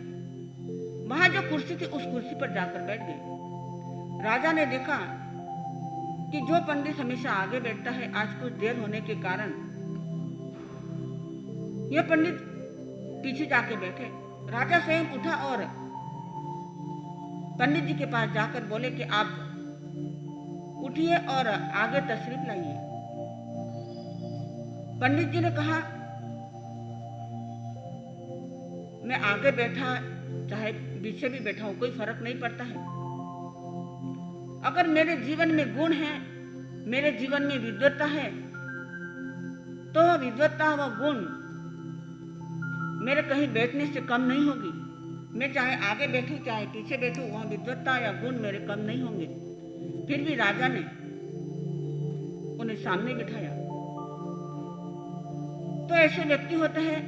वहां जो कुर्सी थी उस कुर्सी पर जाकर बैठ गए। राजा ने देखा कि जो पंडित हमेशा आगे बैठता है, आज कुछ देर होने के कारण यह पंडित पीछे जाके बैठे। राजा स्वयं उठा और पंडित जी के पास जाकर बोले कि आप उठिए और आगे तशरीफ लाइए। पंडित जी ने कहा, मैं आगे बैठा चाहे पीछे भी बैठा हूं, कोई फर्क नहीं पड़ता है। अगर मेरे जीवन में गुण है, मेरे जीवन में विद्वत्ता है, तो वह विद्वत्ता, वह गुण मेरे कहीं बैठने से कम नहीं होगी। मैं चाहे आगे बैठूं चाहे पीछे बैठूं, वहां विद्वत्ता या गुण मेरे कम नहीं होंगे। फिर भी राजा ने उन्हें सामने बिठाया। तो ऐसे व्यक्ति होते हैं,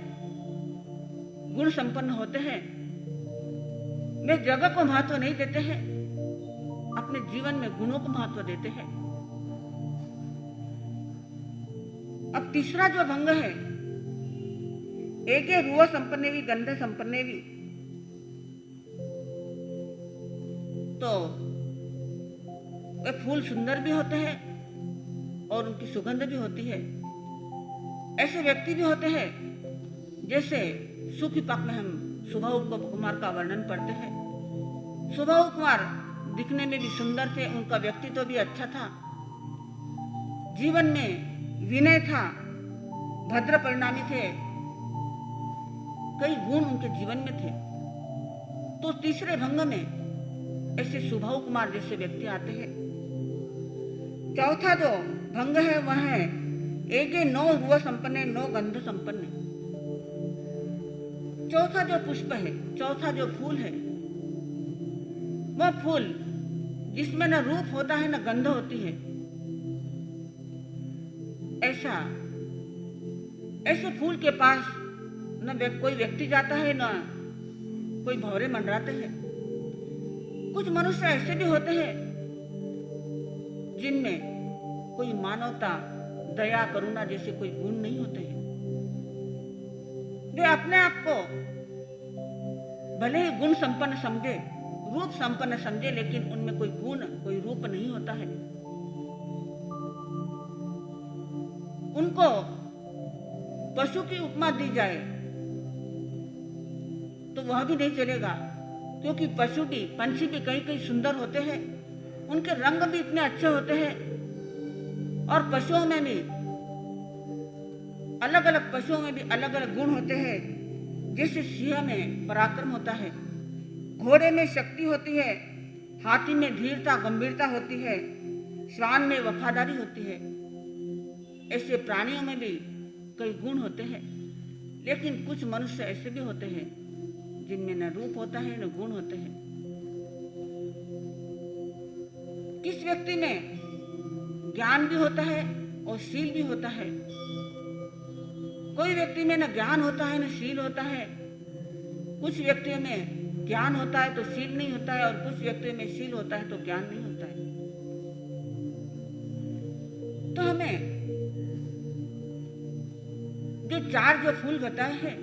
गुण संपन्न होते हैं, वे जगह को महत्व नहीं देते हैं, अपने जीवन में गुणों को महत्व देते हैं। अब तीसरा जो भंग है, एके रूह संपन्नेवी गंध संपन्नेवी, तो वे फूल सुंदर भी होते हैं और उनकी सुगंध भी होती है। ऐसे व्यक्ति भी होते हैं, जैसे सूफी पाक में हम सुभाउ कुमार का वर्णन पढ़ते हैं। सुभाउ कुमार दिखने में भी सुंदर थे, उनका व्यक्तित्व भी अच्छा था, जीवन में विनय था, भद्र परिणामी थे, कई गुण उनके जीवन में थे। तो तीसरे भंग में ऐसे सुभाउ कुमार जैसे व्यक्ति आते हैं। चौथा जो भंग है वह है एके नो रूह संपन्ने नो गंध संपन्ने। चौथा जो पुष्प है, चौथा जो फूल है, वह फूल जिसमें न रूप होता है न गंध होती है। ऐसे फूल के पास न कोई व्यक्ति जाता है न कोई भंवरे मंडराते हैं। कुछ मनुष्य ऐसे भी होते हैं जिनमें कोई मानवता, दया, करुणा जैसे कोई गुण नहीं होते हैं। वे अपने आप को भले ही गुण संपन्न समझे, रूप संपन्न समझे, लेकिन उनमें कोई गुण, कोई रूप नहीं होता है। उनको पशु की उपमा दी जाए तो वह भी नहीं चलेगा, क्योंकि पशु भी, पंछी भी कई कई सुंदर होते हैं, उनके रंग भी इतने अच्छे होते हैं। और पशुओं में भी अलग अलग गुण होते हैं। जैसे सिंह में पराक्रम होता है, घोड़े में शक्ति होती है, हाथी में धीरता, गंभीरता होती है, श्वान में वफादारी होती है। ऐसे प्राणियों में भी कई गुण होते हैं। लेकिन कुछ मनुष्य ऐसे भी होते हैं जिनमें न रूप होता है न गुण होते हैं। किस व्यक्ति में ज्ञान भी होता है और शील भी होता है। कोई व्यक्ति में न ज्ञान होता है न शील होता है। कुछ व्यक्तियों में ज्ञान होता है तो शील नहीं होता है, और कुछ व्यक्तियों में शील होता है तो ज्ञान नहीं होता है। तो हमें जो चार जो फूल बताए हैं,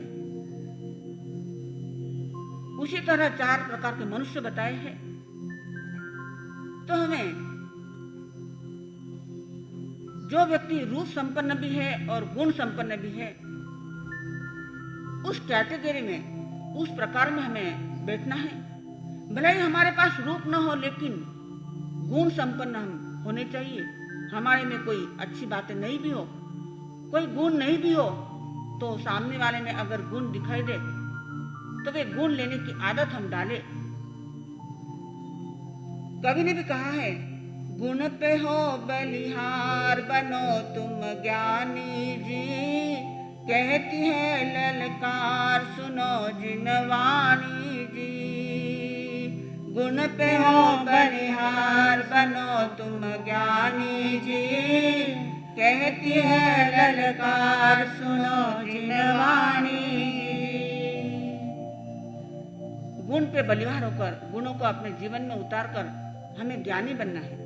उसी तरह चार प्रकार के मनुष्य बताए हैं। तो हमें जो व्यक्ति रूप संपन्न भी है और गुण संपन्न भी है, उस कैटेगरी में, उस प्रकार में हमें बैठना है। भले ही हमारे पास रूप न हो, लेकिन गुण संपन्न हम होने चाहिए। हमारे में कोई अच्छी बातें नहीं भी हो, कोई गुण नहीं भी हो, तो सामने वाले में अगर गुण दिखाई दे तो वे गुण लेने की आदत हम डालें। कवि ने भी कहा है, गुण पे हो बलिहार बनो तुम ज्ञानी जी, कहती है ललकार सुनो जिनवानी जी। गुण पे हो बलिहार बनो तुम ज्ञानी जी, कहती है ललकार सुनो जिनवानी जी। गुण पे बलिहार होकर, गुणों को अपने जीवन में उतार कर हमें ज्ञानी बनना है।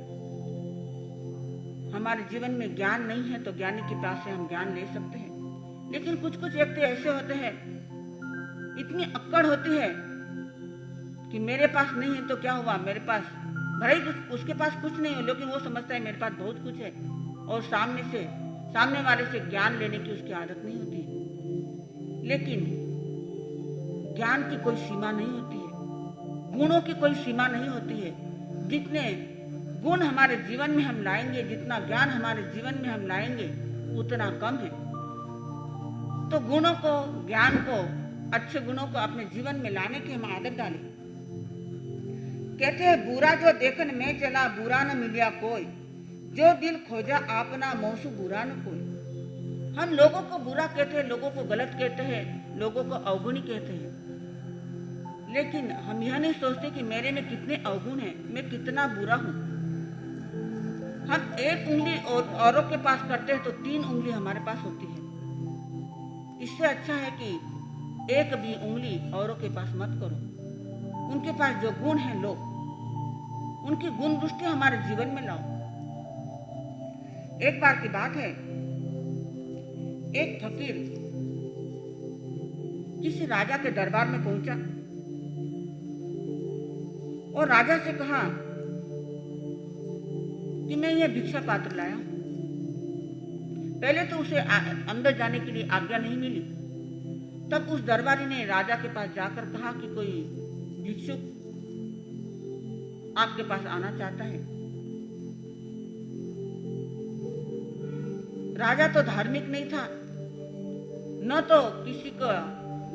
हमारे जीवन में ज्ञान नहीं है तो ज्ञानी के पास से हम ज्ञान ले सकते हैं। लेकिन कुछ कुछ व्यक्ति ऐसे होते हैं, इतनी अक्कड़ होती है कि मेरे पास नहीं है तो क्या हुआ, मेरे पास भले ही उसके पास कुछ नहीं हो, लेकिन वो समझता है मेरे पास बहुत कुछ है, और सामने वाले से ज्ञान लेने की उसकी आदत नहीं होती। लेकिन ज्ञान की कोई सीमा नहीं होती है, गुणों की कोई सीमा नहीं होती है। जितने गुण हमारे जीवन में हम लाएंगे, जितना ज्ञान हमारे जीवन में हम लाएंगे, उतना कम है। तो गुणों को, ज्ञान को, अच्छे गुणों को अपने जीवन में लाने की हम आदत डालें। कहते हैं, बुरा जो देखन में चला बुरा न मिलिया कोई, जो दिल खोजा आपना मौसू बुरा न कोई। हम लोगों को बुरा कहते हैं, लोगों को गलत कहते हैं, लोगों को अवगुणी कहते हैं, लेकिन हम यह नहीं सोचते कि मेरे में कितने अवगुण हैं, मैं कितना बुरा हूं। हम एक उंगली औरों के पास करते हैं तो 3 उंगली हमारे पास होती है। इससे अच्छा है कि एक भी उंगली औरों के पास मत करो। उनके पास जो गुण है लो, उनकी गुण दृष्टि हमारे जीवन में लाओ। एक बार की बात है, एक फकीर किसी राजा के दरबार में पहुंचा और राजा से कहा कि मैं ये भिक्षा पात्र लाया हूं। पहले तो उसे अंदर जाने के लिए आज्ञा नहीं मिली। तब उस दरबारी ने राजा के पास जाकर कहा कि कोई भिक्षुक आपके पास आना चाहता है। राजा तो धार्मिक नहीं था, न तो किसी का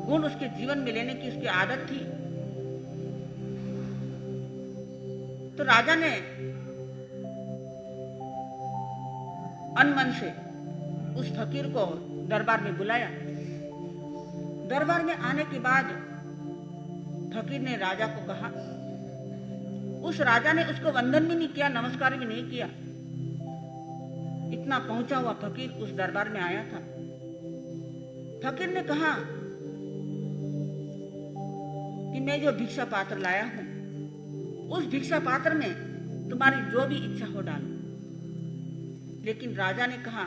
गुण उसके जीवन में लेने की उसकी आदत थी। तो राजा ने अनमन से उस फकीर को दरबार में बुलाया। दरबार में आने के बाद फकीर ने राजा को कहा, उस राजा ने उसको वंदन भी नहीं किया, नमस्कार भी नहीं किया। इतना पहुंचा हुआ फकीर उस दरबार में आया था। फकीर ने कहा कि मैं जो भिक्षा पात्र लाया हूं, उस भिक्षा पात्र में तुम्हारी जो भी इच्छा हो डालो। लेकिन राजा ने कहा,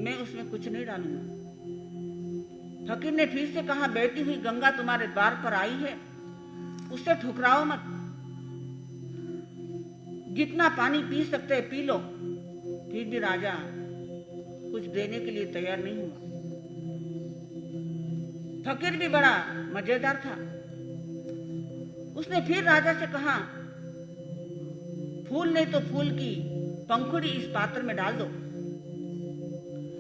मैं उसमें कुछ नहीं डालूंगा। फकीर ने फिर से कहा, बैठी हुई गंगा तुम्हारे द्वार पर आई है, उससे ठुकराओ मत। जितना पानी पी सकते हैं पी लो। फिर भी राजा कुछ देने के लिए तैयार नहीं हुआ। फकीर भी बड़ा मजेदार था। उसने फिर राजा से कहा, फूल नहीं तो फूल की पंखुड़ी इस पात्र में डाल दो।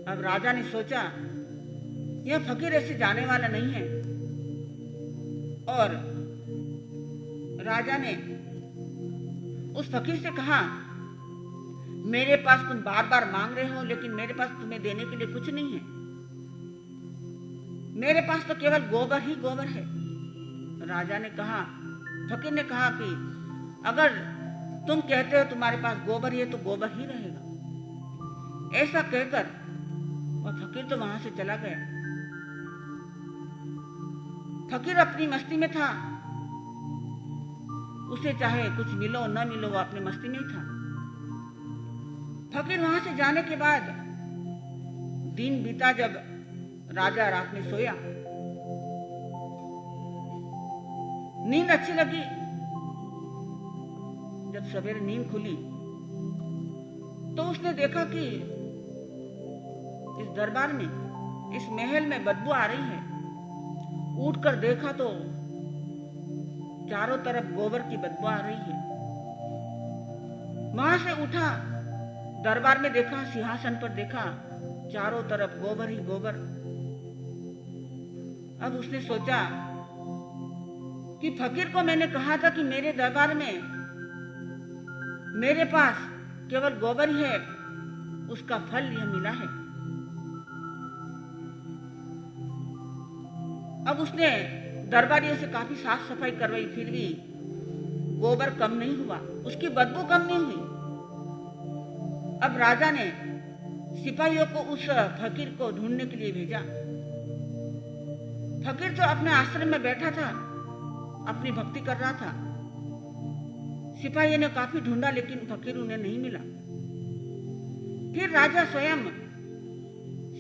अब राजा ने सोचा, यह फकीर ऐसे जाने वाला नहीं है, और राजा ने उस फकीर से कहा, मेरे पास तुम बार बार मांग रहे हो, लेकिन मेरे पास तुम्हें देने के लिए कुछ नहीं है। मेरे पास तो केवल गोबर ही गोबर है। राजा ने कहा, फकीर ने कहा कि अगर तुम कहते हो तुम्हारे पास गोबर है तो गोबर ही रहेगा। ऐसा कहकर वह फकीर तो वहां से चला गया। फकीर अपनी मस्ती में था। उसे चाहे कुछ मिलो न मिलो, वो अपनी मस्ती में ही था। फकीर वहां से जाने के बाद दिन बीता जब राजा रात में सोया, नींद अच्छी लगी। जब सवेरे नींद खुली तो उसने देखा कि इस दरबार में, इस महल में बदबू आ रही है। उठकर देखा तो चारों तरफ गोबर की बदबू आ रही है। वहां से उठा, दरबार में देखा, सिंहासन पर देखा, चारों तरफ गोबर ही गोबर। अब उसने सोचा कि फकीर को मैंने कहा था कि मेरे दरबार में मेरे पास केवल गोबर ही है, उसका फल यह मिला है। अब उसने दरबारियों से काफी साफ सफाई करवाई, फिर भी गोबर कम नहीं हुआ, उसकी बदबू कम नहीं हुई। अब राजा ने सिपाहियों को उस फकीर को ढूंढने के लिए भेजा। फकीर तो अपने आश्रम में बैठा था, अपनी भक्ति कर रहा था। सिपाहियों ने काफी ढूंढा लेकिन फकीर उन्हें नहीं मिला। फिर राजा स्वयं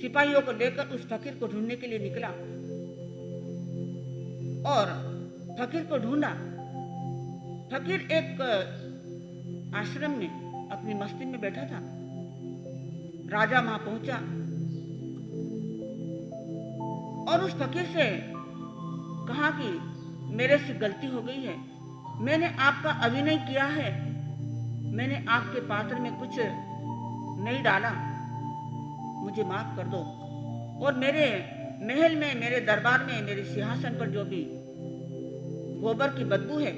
सिपाहियों को लेकर उस फकीर को ढूंढने के लिए निकला और फकीर को ढूंढा। फकीर एक आश्रम में अपनी मस्ती में बैठा था। राजा वहां पहुंचा और उस फकीर से कहा कि मेरे से गलती हो गई है, मैंने आपका अभिनय किया है, मैंने आपके पात्र में कुछ नहीं डाला, मुझे माफ कर दो। और मेरे महल में, मेरे दरबार में, मेरे सिंहासन पर जो भी गोबर की बदबू है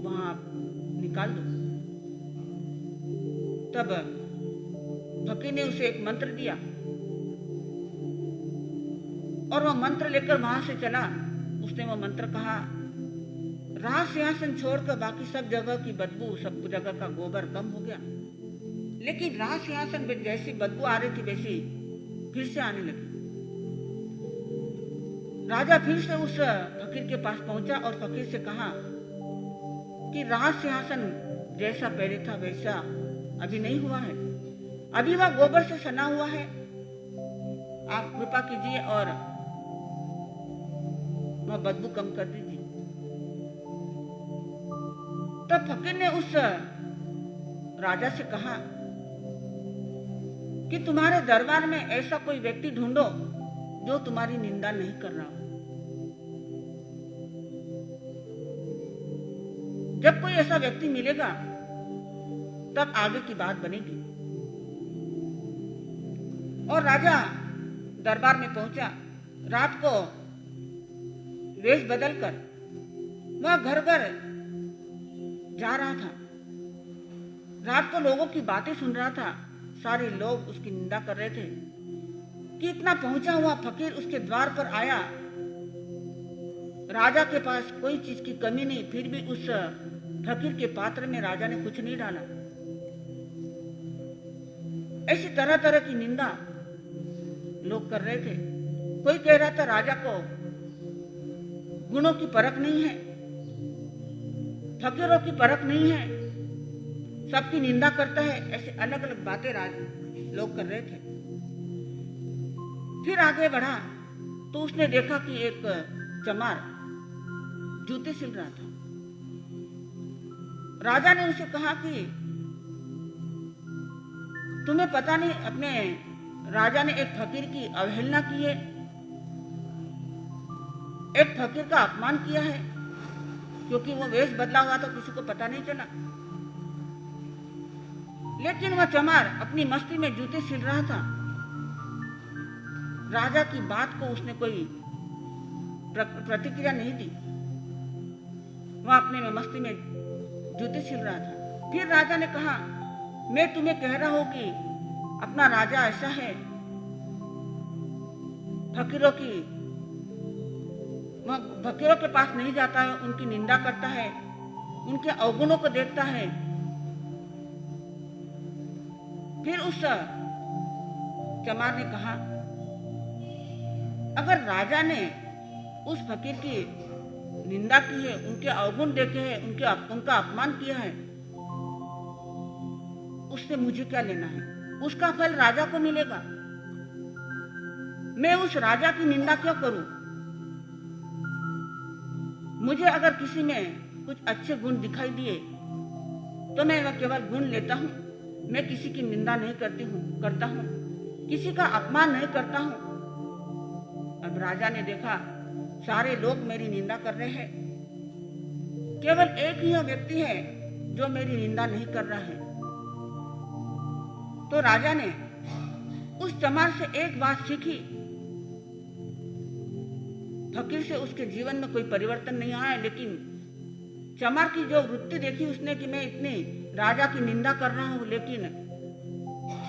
वहां निकाल दो। तब फकीर ने उसे एक मंत्र दिया और वह मंत्र लेकर वहां से चला। उसने वो मंत्र कहा, राज सिंहासन छोड़कर बाकी सब जगह की बदबू, सब जगह का गोबर कम हो गया, लेकिन राज सिंहासन में जैसी बदबू आ रही थी वैसी फिर से आने लगी। राजा फिर से उस फकीर के पास पहुंचा और फकीर से कहा कि राज सिंहासन जैसा पहले था वैसा अभी नहीं हुआ है, अभी वह गोबर से सना हुआ है, आप कृपा कीजिए और वह बदबू कम कर दीजिए। तब फकीर ने उस राजा से कहा कि तुम्हारे दरबार में ऐसा कोई व्यक्ति ढूंढो जो तुम्हारी निंदा नहीं कर रहा हो। जब कोई ऐसा व्यक्ति मिलेगा तब आगे की बात बनेगी। और राजा दरबार में पहुंचा। रात को वेश बदलकर वह घर घर जा रहा था। रात को लोगों की बातें सुन रहा था। सारे लोग उसकी निंदा कर रहे थे कि इतना पहुंचा हुआ फकीर उसके द्वार पर आया, राजा के पास कोई चीज की कमी नहीं, फिर भी उस फकीर के पात्र में राजा ने कुछ नहीं डाला। ऐसी तरह तरह की निंदा लोग कर रहे थे। कोई कह रहा था राजा को गुणों की परख नहीं है, फकीरों की परख नहीं है, सबकी निंदा करता है। ऐसे अलग अलग बातें लोग कर रहे थे। फिर आगे बढ़ा तो उसने देखा कि एक चमार जूते सिल रहा था। राजा ने उसे कहा कि तुम्हें पता नहीं, अपने राजा ने एक फकीर की अवहेलना की है, एक फकीर का अपमान किया है, क्योंकि वो वेश बदला हुआ तो किसी को पता नहीं चला। लेकिन वह चमार अपनी मस्ती में जूते सिल रहा था। राजा की बात को उसने कोई प्रतिक्रिया नहीं दी। वह अपने में मस्ती में जूते सिल रहा था। फिर राजा ने कहा, मैं तुम्हें कह रहा हूं कि अपना राजा ऐसा है, फकीरों के पास नहीं जाता है, उनकी निंदा करता है, उनके अवगुणों को देखता है। फिर उस चमार ने कहा, अगर राजा ने उस फकीर की निंदा की है, उनके अवगुण देखे हैं, उनका अपमान किया है, उससे मुझे क्या लेना है? उसका फल राजा को मिलेगा, मैं उस राजा की निंदा क्यों करूं? मुझे अगर किसी में कुछ अच्छे गुण दिखाई दिए तो मैं वह केवल गुण लेता हूं। मैं किसी की निंदा नहीं करता हूं, किसी का अपमान नहीं करता हूं। अब राजा ने देखा सारे लोग मेरी निंदा कर रहे हैं, केवल एक ही व्यक्ति है जो मेरी निंदा नहीं कर रहा है। तो राजा ने उस चमार से एक बात सीखी। फकीर से उसके जीवन में कोई परिवर्तन नहीं आया, लेकिन चमार की जो वृत्ति देखी उसने कि मैं इतनी राजा की निंदा कर रहा हूं, लेकिन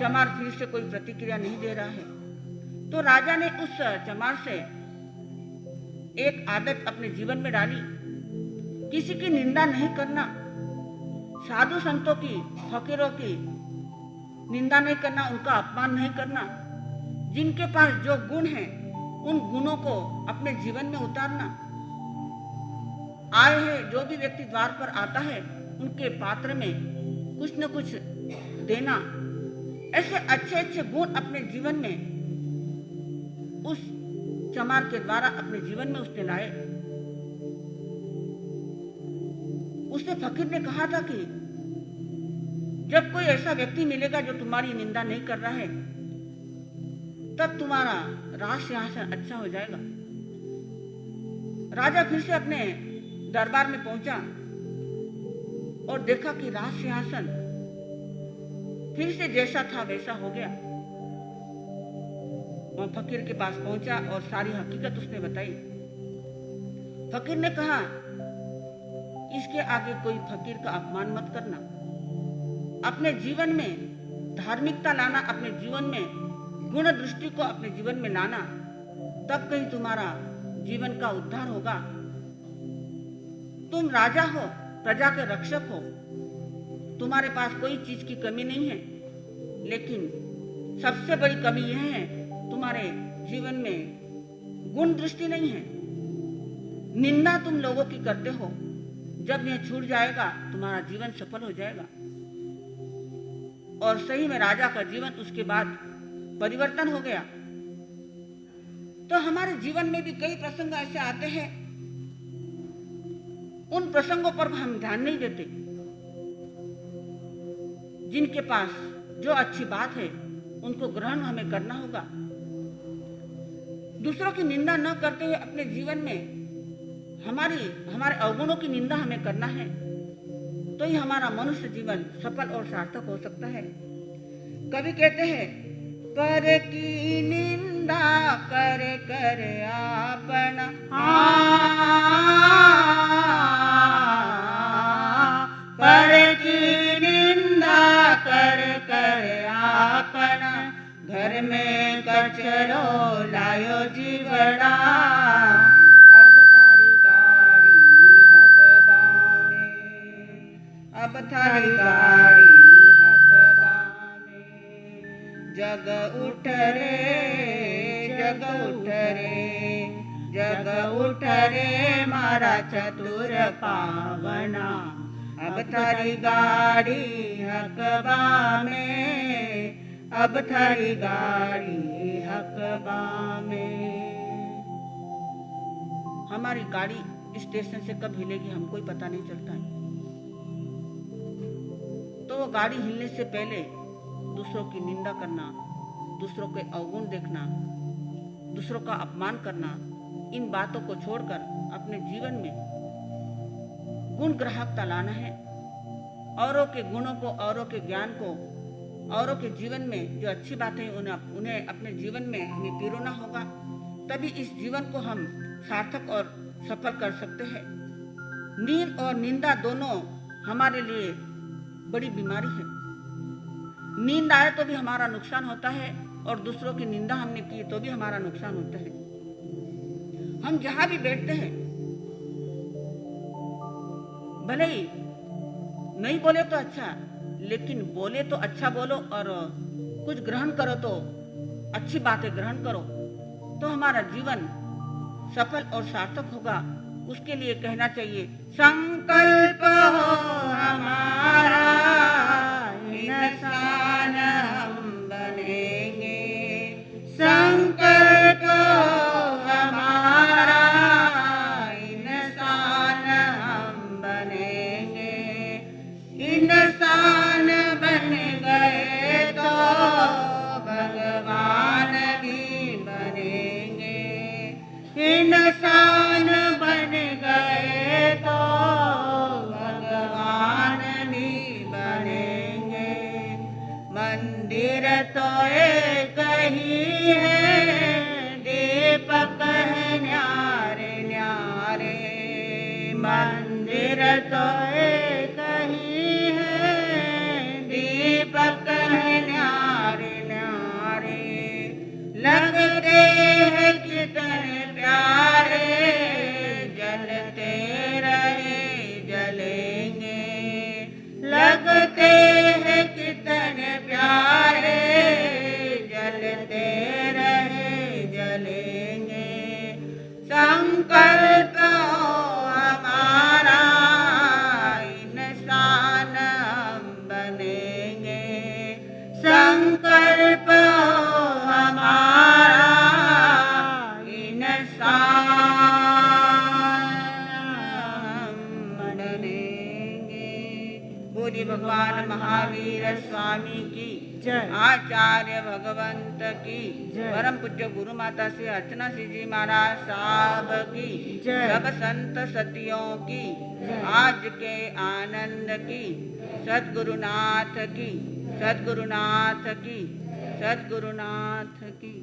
चमार फिर से कोई प्रतिक्रिया नहीं दे रहा है। तो राजा ने उस चमार से एक आदत अपने जीवन में डाली, किसी की निंदा नहीं करना, साधु संतों की, फकीरों की निंदा नहीं करना, उनका अपमान नहीं करना। जिनके पास जो गुण है उन गुणों को अपने जीवन में उतारना। आए हैं जो भी व्यक्ति द्वार पर आता है उनके पात्र में कुछ न कुछ देना। ऐसे अच्छे अच्छे गुण अपने जीवन में उस चमार के द्वारा अपने जीवन में उसने लाए। उसने फकीर ने कहा था कि जब कोई ऐसा व्यक्ति मिलेगा जो तुम्हारी निंदा नहीं कर रहा है तब तुम्हारा राज सिंहासन अच्छा हो जाएगा। राजा फिर से अपने दरबार में पहुंचा और देखा कि राज सिंहासन फिर से जैसा था वैसा हो गया। वह फकीर के पास पहुंचा और सारी हकीकत उसने बताई। फकीर ने कहा इसके आगे कोई फकीर का अपमान मत करना। अपने जीवन में धार्मिकता लाना, अपने जीवन में गुण दृष्टि को अपने जीवन में लाना, तब कहीं तुम्हारा जीवन का उद्धार होगा। तुम राजा हो, प्रजा के रक्षक हो, तुम्हारे पास कोई चीज की कमी नहीं है, लेकिन सबसे बड़ी कमी यह है तुम्हारे जीवन में गुण दृष्टि नहीं है। निंदा तुम लोगों की करते हो, जब यह छूट जाएगा तुम्हारा जीवन सफल हो जाएगा। और सही में राजा का जीवन उसके बाद परिवर्तन हो गया। तो हमारे जीवन में भी कई प्रसंग ऐसे आते हैं, उन प्रसंगों पर हम ध्यान नहीं देते। जिनके पास जो अच्छी बात है उनको ग्रहण हमें करना होगा। दूसरों की निंदा न करते हुए अपने जीवन में हमारे अवगुणों की निंदा हमें करना है, तो ही हमारा मनुष्य जीवन सफल और सार्थक हो सकता है। कवि कहते हैं, पर की निंदा कर कर आपना, पर की निंदा कर कर आपना, घर में कचरो लायो जीवड़ा, अब थारी गाड़ी हकबा में, अब थारी गाड़ी हकबा में। जग उठ रे, जग उठ रे, जग उठ रे मारा चतुर पावना, अब थारी गाड़ी हकबा में, अब थारी गाड़ी हकबा में। हमारी गाड़ी स्टेशन से कब हिलेगी हमको ही पता नहीं चलता है। तो वो गाड़ी हिलने से पहले दूसरों की निंदा करना, दूसरों के अवगुण देखना, दूसरों का अपमान करना, इन बातों को छोड़कर अपने जीवन में गुण ग्राहकता लाना है। औरों के गुणों को, औरों के ज्ञान को, औरों के जीवन में जो अच्छी बातें उन्हें अपने जीवन में हमें पिरोना होगा, तभी इस जीवन को हम सार्थक और सफल कर सकते हैं। नींद और निंदा दोनों हमारे लिए बड़ी बीमारी है। नींद आए तो भी हमारा नुकसान होता है और दूसरों की निंदा हमने की तो भी हमारा नुकसान होता है। हम जहां भी बैठते हैं, भले ही नहीं बोले तो अच्छा, लेकिन बोले तो अच्छा बोलो और कुछ ग्रहण करो तो अच्छी बातें ग्रहण करो, तो हमारा जीवन सफल और सार्थक होगा। उसके लिए कहना चाहिए, संकल्प हो हमारा इंसान हम बनेंगे, संकल्प बनेंगे, इंसान बन गए तो भगवान भी बनेंगे, इंसान बन गए तो भगवान भी बनेंगे। मंदिर तो एक ही है, दीपक है न्यारे न्यारे, मंदिर तो एक ही है, दीपक है न्यारे न्यारे, लगते हैं कितने प्यारे, जलते रहे जलेंगे, लगते हैं कितने प्यारे, जलते रहे जलेंगे। संकल्प हो हमारा, इंसान हम बनेंगे, संकल्प हो हमारा, इंसान हम बनेंगे। बोलिए भगवान महावीर स्वामी की जय। आचार्य भगवंत की जय। परम पूज्य गुरु माता श्री अर्चना श्री जी महाराज साहब की जय। सब संत सतियों की जय। आज के आनंद की, सद्गुरुनाथ की, सद्गुरुनाथ की, सद्गुरुनाथ की।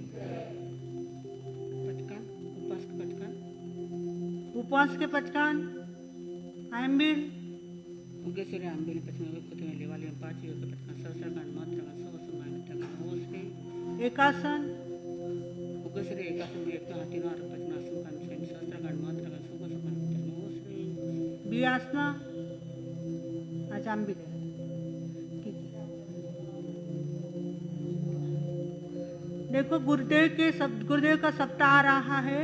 पचकान, उपवास के पचकान, उपवास के पचकान आंबिल उगे से रे आंबिल पचकान कुछ में लेवाली में पांच योग के पचकान सरसर कान मात्र का सौ समय में तक होश के एकासन उगे से रे एकासन में एक हाथी नो पचकान आसन कान स्वयं सहस्त्र कान मात्र का सौ समय में तक होश के बियासना आज आंबिल है। ठीक है। देखो गुरुदेव का सप्ताह आ रहा है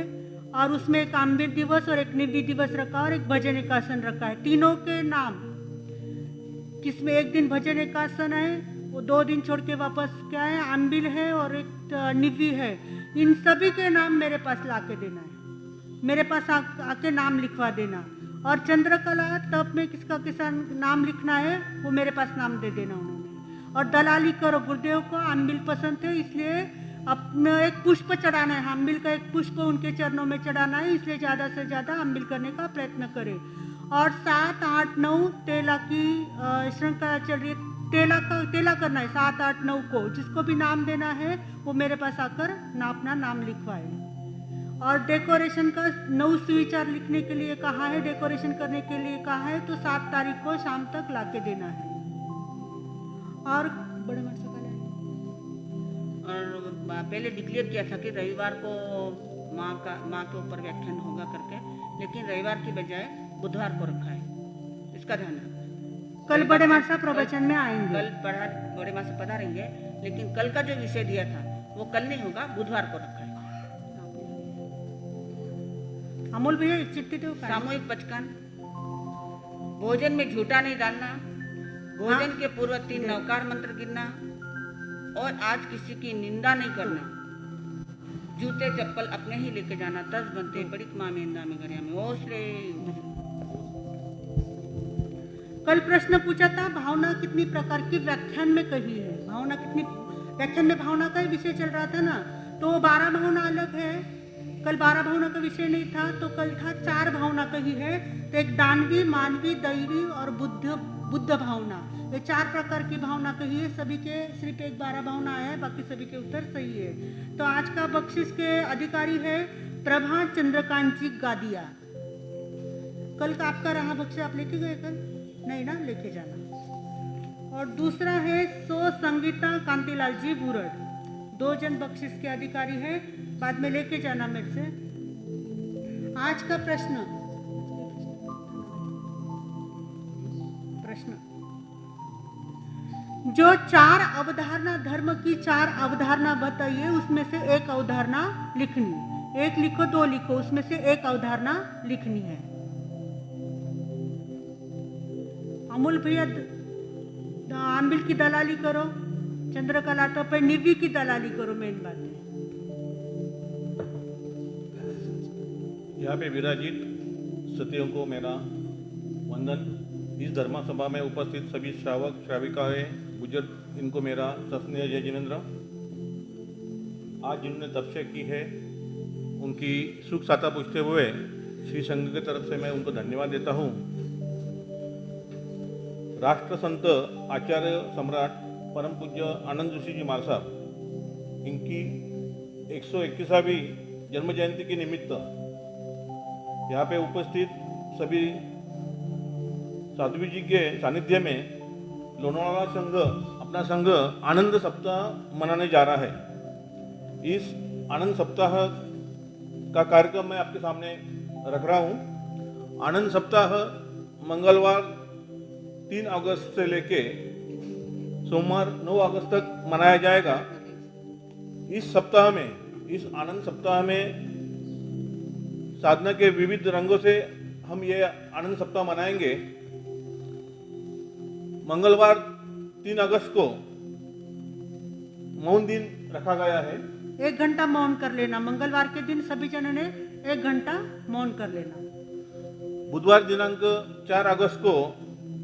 और उसमें एक आंबिल दिवस और एक निधि दिवस रखा और एक भजन एकासन रखा है। तीनों के नाम, किसमें एक दिन भजन एकासन है, वो 2 दिन छोड़ के वापस क्या है आंबिल है और एक निधि है। इन सभी के नाम मेरे पास ला के देना है, मेरे पास आके नाम लिखवा देना। और चंद्रकला तप में किसका किसा नाम लिखना है वो मेरे पास नाम दे देना उन्होंने। और दलाली करो, गुरुदेव को आंबिल पसंद है इसलिए अपने एक पुष्प चढ़ाना है, आंबिल का एक पुष्प उनके चरणों में चढ़ाना है, इसलिए ज़्यादा से ज़्यादा आंबिल करने का प्रयत्न करें। और 7, 8, 9 तेला की श्रृंखला चल रही है, तेला करना है 7, 8, 9 को। जिसको भी नाम देना है वो मेरे पास आकर अपना नाम लिखवाए। और डेकोरेशन का 9 सुविचार लिखने के लिए कहा है, डेकोरेशन करने के लिए कहा है, तो 7 तारीख को शाम तक ला के देना है। और बड़े मर सका और पहले डिक्लेयर किया था कि रविवार को माँ के ऊपर व्याख्यान होगा करके, लेकिन रविवार की बजाय बुधवार को रखा है, इसका ध्यान रखना। कल बड़े मासा प्रवचन में आएंगे, कल बड़े मासा पधारेंगे, लेकिन कल का जो विषय दिया था वो कल नहीं होगा, बुधवार को रखा है। अमोल भैया एक चिट्ठी दो। सामूहिक पचकान, भोजन में झूठा नहीं डालना, भोजन के पूर्व 3 नवकार मंत्र गिनना और आज किसी की निंदा नहीं करना, जूते चप्पल अपने ही लेके जाना, 10 बनते बड़ी माँ में इंदा में गरिया में ओसले। कल प्रश्न पूछा था भावना कितनी प्रकार की व्याख्यान में कही है, भावना कितनी व्याख्यान में भावना का ही विषय चल रहा था ना, तो 12 भावना अलग है। कल 12 भावना का विषय नहीं था, तो कल था 4 भावना कही है, तो एक दानवी, मानवी, दैवी और बुद्ध भावना, ये 4 प्रकार की भावना कही है। सभी के सिर्फ एक 12 भावना आया है, बाकी सभी के उत्तर सही है। तो आज का बख्शिश के अधिकारी है प्रभा चंद्रकांत जी गादिया। कल का आपका रहा बख्शिश, आप लेके गए कल? नहीं ना, लेके जाना। और दूसरा है सो संगीता कांतिलाल जी भूरड़, 2 जन बख्शिश के अधिकारी है, बाद में लेके जाना मेरे से। आज का प्रश्न जो 4 अवधारणा, धर्म की 4 अवधारणा बताइए, उसमें से एक अवधारणा लिखनी, एक लिखो 2 लिखो, उसमें से एक अवधारणा लिखनी है। अमूल भैया आंबिल की दलाली करो, चंद्रकला तो पे निधि की दलाली करो, मेन बात है। यहाँ पे विराजित सतियों को मेरा वंदन। इस धर्म सभा में उपस्थित सभी श्रावक श्राविकाएं बुजुर्ग, इनको मेरा सस्नेह जय जिनेन्द्र। आज जिन्होंने तपस्या की है उनकी सुख साता पूछते हुए श्री संघ की तरफ से मैं उनको धन्यवाद देता हूँ। राष्ट्र संत आचार्य सम्राट परम पूज्य आनंद ऋषि जी महाराज साहब, इनकी 121वीं जन्म जयंती के निमित्त यहाँ पे उपस्थित सभी साध्वी जी के सानिध्य में लोनावाला संघ अपना संघ आनंद सप्ताह मनाने जा रहा है। इस आनंद सप्ताह का कार्यक्रम मैं आपके सामने रख रहा हूँ। आनंद सप्ताह मंगलवार 3 अगस्त से लेके सोमवार 9 अगस्त तक मनाया जाएगा। इस सप्ताह में, इस आनंद सप्ताह में साधना के विविध रंगों से हम ये आनंद सप्ताह मनाएंगे। मंगलवार 3 अगस्त को मौन दिन रखा गया है। 1 घंटा मौन कर लेना। मंगलवार के दिन सभी जनों ने 1 घंटा मौन कर लेना। बुधवार दिनांक 4 अगस्त को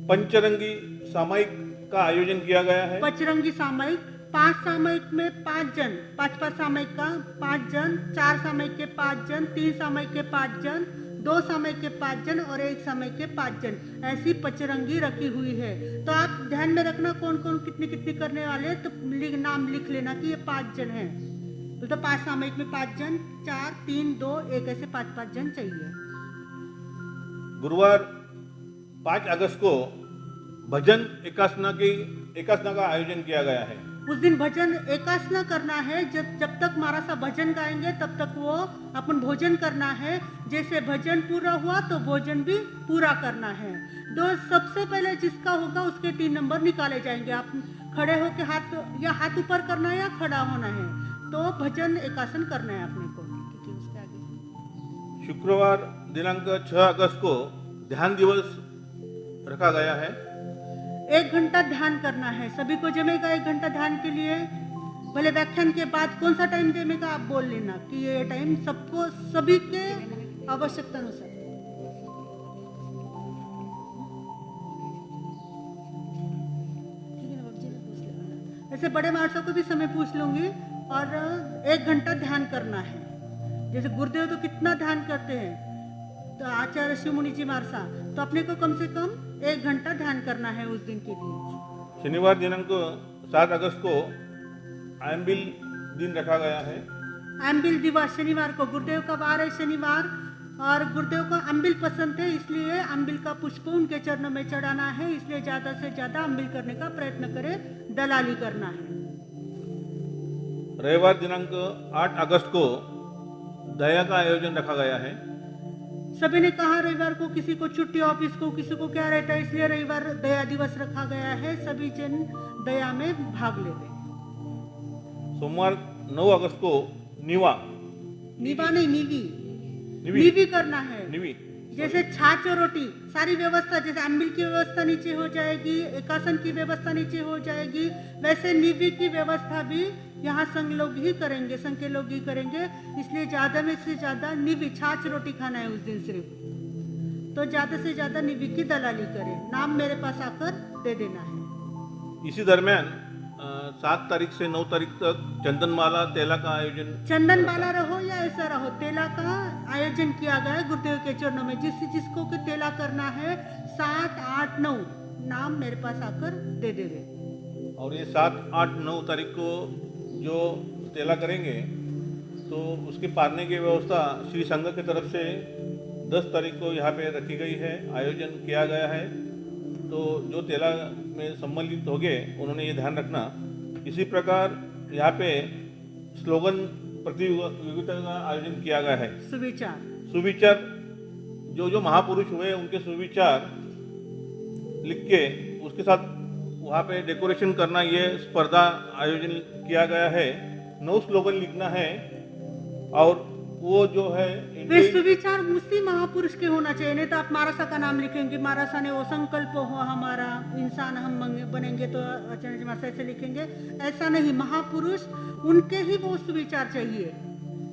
पंचरंगी सामायिक का आयोजन किया गया है। पचरंगी सामयिक, 5 सामयिक में 5 जन, 5 सामयिक का 5 जन, 4 सामयिक के 5 जन, 3 सामयिक के 5 जन, 2 सामयिक के 5 जन और 1 सामयिक के 5 जन, ऐसी पचरंगी रखी हुई है। तो आप ध्यान में रखना कौन कौन कितनी कितनी करने वाले हैं, तो नाम लिख लेना कि ये 5 जन हैं। तो 5 सामयिक में 5 जन, 4, 3, 2, 1 ऐसे 5 जन चाहिए। गुरुवार 5 अगस्त को भजन एकासना का आयोजन किया गया है। उस दिन भजन एकासना करना है। जब तक महाराज साहब भजन गाएंगे तब तक वो अपन भोजन करना है। जैसे भजन पूरा हुआ तो भोजन भी पूरा करना है। सबसे पहले जिसका होगा उसके 3 नंबर निकाले जाएंगे। आप खड़े होकर हाथ ऊपर करना है या खड़ा होना है। तो भजन एकासन करना है अपने को। उसके आगे शुक्रवार दिनांक 6 अगस्त को ध्यान दिवस रखा गया है। 1 घंटा ध्यान करना है। सभी को जमेगा 1 घंटा ध्यान के लिए। भले व्याख्यान के बाद कौन सा टाइम जमेगा आप बोल लेना कि ये टाइम सबको, सभी के आवश्यकता अनुसार। ऐसे बड़े महाराज को भी समय पूछ लूंगी। और 1 घंटा ध्यान करना है। जैसे गुरुदेव तो कितना ध्यान करते हैं, तो आचार्य शिव मुनि जी महाराज, तो अपने को कम से कम 1 घंटा ध्यान करना है उस दिन के लिए। शनिवार दिनांक 7 अगस्त को आयम्बिल दिन रखा गया है। अम्बिल दिवस शनिवार को, गुरुदेव का वार है शनिवार, और गुरुदेव को अम्बिल पसंद है, इसलिए अम्बिल का पुष्प उनके चरणों में चढ़ाना है। इसलिए ज्यादा से ज्यादा अम्बिल करने का प्रयत्न करें, दलाली करना है। रविवार दिनांक 8 अगस्त को दया का आयोजन रखा गया है। सभी ने कहा रविवार को किसी को छुट्टी, ऑफिस को किसी को क्या रहता है, इसलिए रविवार दया दिवस रखा गया है। सभी जन दया में भाग ले रहे। सोमवार 9 अगस्त को निवा नहीं निवी करना है। निवी जैसे छाछ और रोटी सारी व्यवस्था, जैसे अम्बिल की व्यवस्था नीचे हो जाएगी, एकासन की व्यवस्था नीचे हो जाएगी, वैसे निवी की व्यवस्था भी यहाँ संघ लोग ही करेंगे, संघ के लोग ही करेंगे। इसलिए ज्यादा में से ज्यादा निवी छाछ रोटी खाना है उस दिन सिर्फ। तो ज्यादा से ज्यादा निवी की दलाली करें। नाम मेरे पास आकर दे देना है। इसी दरमियान 7 तारीख से 9 तारीख तक चंदनमाला तेला का आयोजन। चंदनमाला रहो या ऐसा रहो, तेला का आयोजन किया गया है गुरुदेव के चरणों में। जिसको कि तेला करना है 7, 8, 9 नाम मेरे पास आकर दे देवे। और ये 7, 8, 9 तारीख को जो तेला करेंगे तो उसके पारने की व्यवस्था श्री संघ की तरफ से 10 तारीख को यहाँ पे रखी गई है, आयोजन किया गया है। तो जो तेला में सम्मिलित हो गए उन्होंने ये ध्यान रखना। इसी प्रकार यहाँ पे स्लोगन प्रतियोगिता का आयोजन किया गया है। सुविचार जो महापुरुष हुए उनके सुविचार लिख के उसके साथ वहाँ पे डेकोरेशन करना, ये स्पर्धा आयोजन किया गया है। 9 स्लोगन लिखना है और वो जो है वे सुविचार उसी महापुरुष के होना चाहिए। नहीं तो आप मारासा का नाम लिखेंगे, मारासा ने वो संकल्प हो हमारा इंसान हम बनेंगे, तो आचार्य मारासा ऐसे लिखेंगे, ऐसा नहीं। महापुरुष उनके ही वो सुविचार चाहिए।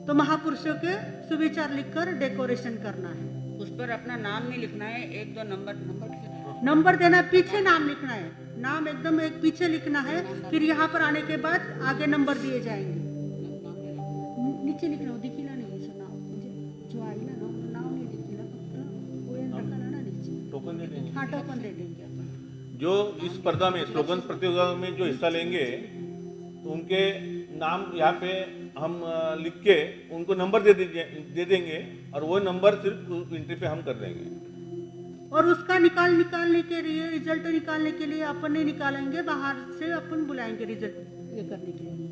तो महापुरुषों के सुविचार लिखकर डेकोरेशन करना है। पर अपना नाम नहीं लिखना है, 1 2 नंबर लिखना है। नंबर देना, पीछे नाम लिखना है, नाम एकदम एक पीछे लिखना है, फिर यहाँ पर आने के बाद आगे नंबर दिए जाएंगे। नीचे लिखना हो, दिखिला नहीं सर नाव, म्हणजे जो आईला ना नाव नहीं दिखिला, फक्त ओएन रखना ना नीचे, टोकन दे देंगे। हाँ टोकन दे देंगे अपन। जो इस स्पर्धा में स्लोगन प्रतियोगिता में जो हिस्सा लेंगे तो उनके नाम यहाँ पे हम लिख के उनको नंबर दे देंगे और वो नंबर सिर्फ एंट्री पे हम कर देंगे। और उसका निकालने के लिए, रिजल्ट निकालने के लिए अपन नहीं निकालेंगे, बाहर से अपन बुलाएंगे रिजल्ट ये करने के लिए।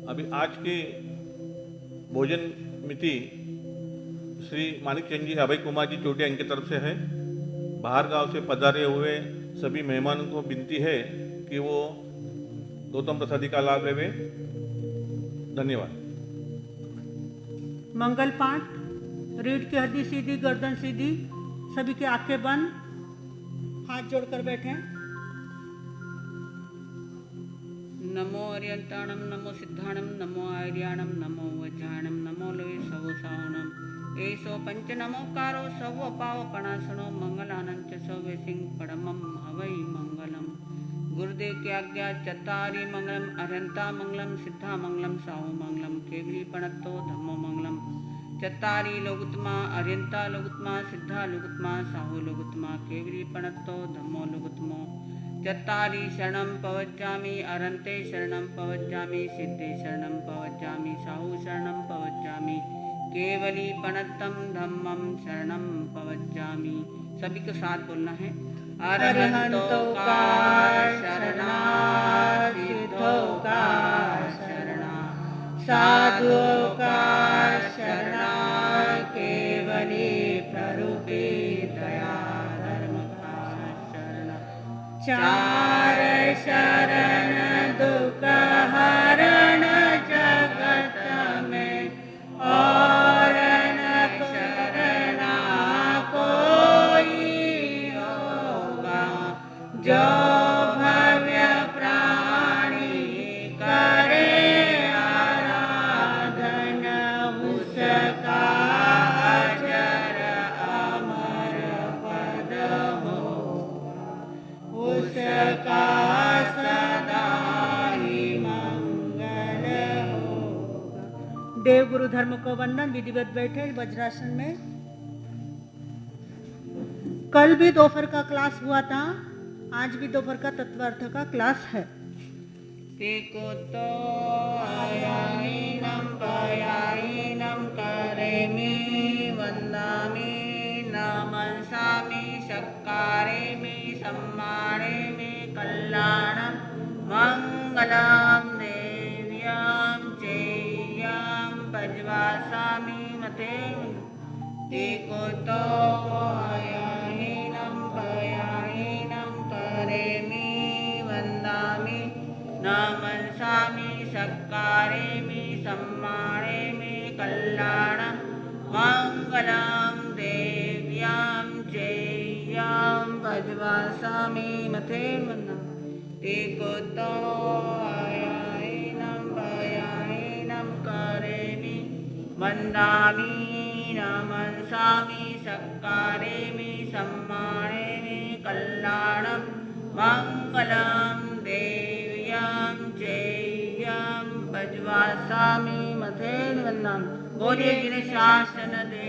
अभी आज की भोजन मिति श्री मानिक चंद जी, अभय कुमार जी चोटिया इनकी तरफ से है। बाहर गांव से पधारे हुए सभी मेहमानों को विनती है कि वो गौतम प्रसादी का लाभ लेवे। धन्यवाद। मंगल पाठ, रीढ़ की हड्डी सीधी, गर्दन सीधी, सभी के आंखें बंद, हाथ जोड़कर बैठे। नमो अर्यंताणम, नमो सिद्धाणम, नमो आर्याणम, नमो वज्राणम, नमो लोये सवो सावणम, एसो पंच नमोकारो सवो पाव पणासनो, मंगलानंच सवे सिंह पड़मम हवै मंगलम। गुरुदेव की आज्ञा चत्तारी मंगलम, अर्यंता मंगलम, सिद्धा मंगलम, साहु मंगलम, केवली पणत्तो धम्मो मंगलम। चत्तारी लोगुत्मा, अर्यंता लोगुत्मा, सिद्धा लोगुत्मा, साहु लोगुत्मा, केवली पणत्तो धम्मो लोगुत्मो। चत्तारी शरणं पवज्जामि, अरन्ते शरणं पवज्जामि, सिद्धे शरणं पवज्जामि, साहु शरणं पवज्जामि, केवली पणत्तं धम्मं शरणं पवज्जामि। सभी को साथ बोलना है। अरहंतों का शरणा, सिद्धों का शरणा, साधुओं का शरणा, केवली प्ररूपी दया धर्म का शरणा। चार शरण दुख हरण जगत में, और न शरणा कोई होगा। जो भव्य प्राणी करे आराधन, उसका अजर अमर पद होगा, उसका सदा ही मंगल होगा। देव गुरु धर्म को वंदन। विधिवत बैठे वज्रासन में। कल भी दोपहर का क्लास हुआ था, आज भी दोपहर का तत्वार्थ का क्लास है। तेको तो आयाहीनं पयाहीनं करेमि, वन्दामि नमसामि, सत्कारेमि, सम्मानेमि, कल्याणं मङ्गलं देव्यां चेय्यां पज्वासामि मते। तेको तो आयाहीनं पयाहीनं करेमि, वन्दामि नमसामि, सत्कारेमि, सम्मानेमि, कल्याणं मङ्गलं देव्यां चेय्यां पज्वासामि मते। तेको तो आयाहीनं पयाहीनं करेमि, वन्दामि नमसामि, सत्कारेमि, सम्मानेमि, कल्याणं मङ्गलं देव्यां चेय्यां पज्वासामि मते। बोलिए जिन्हें शासन दे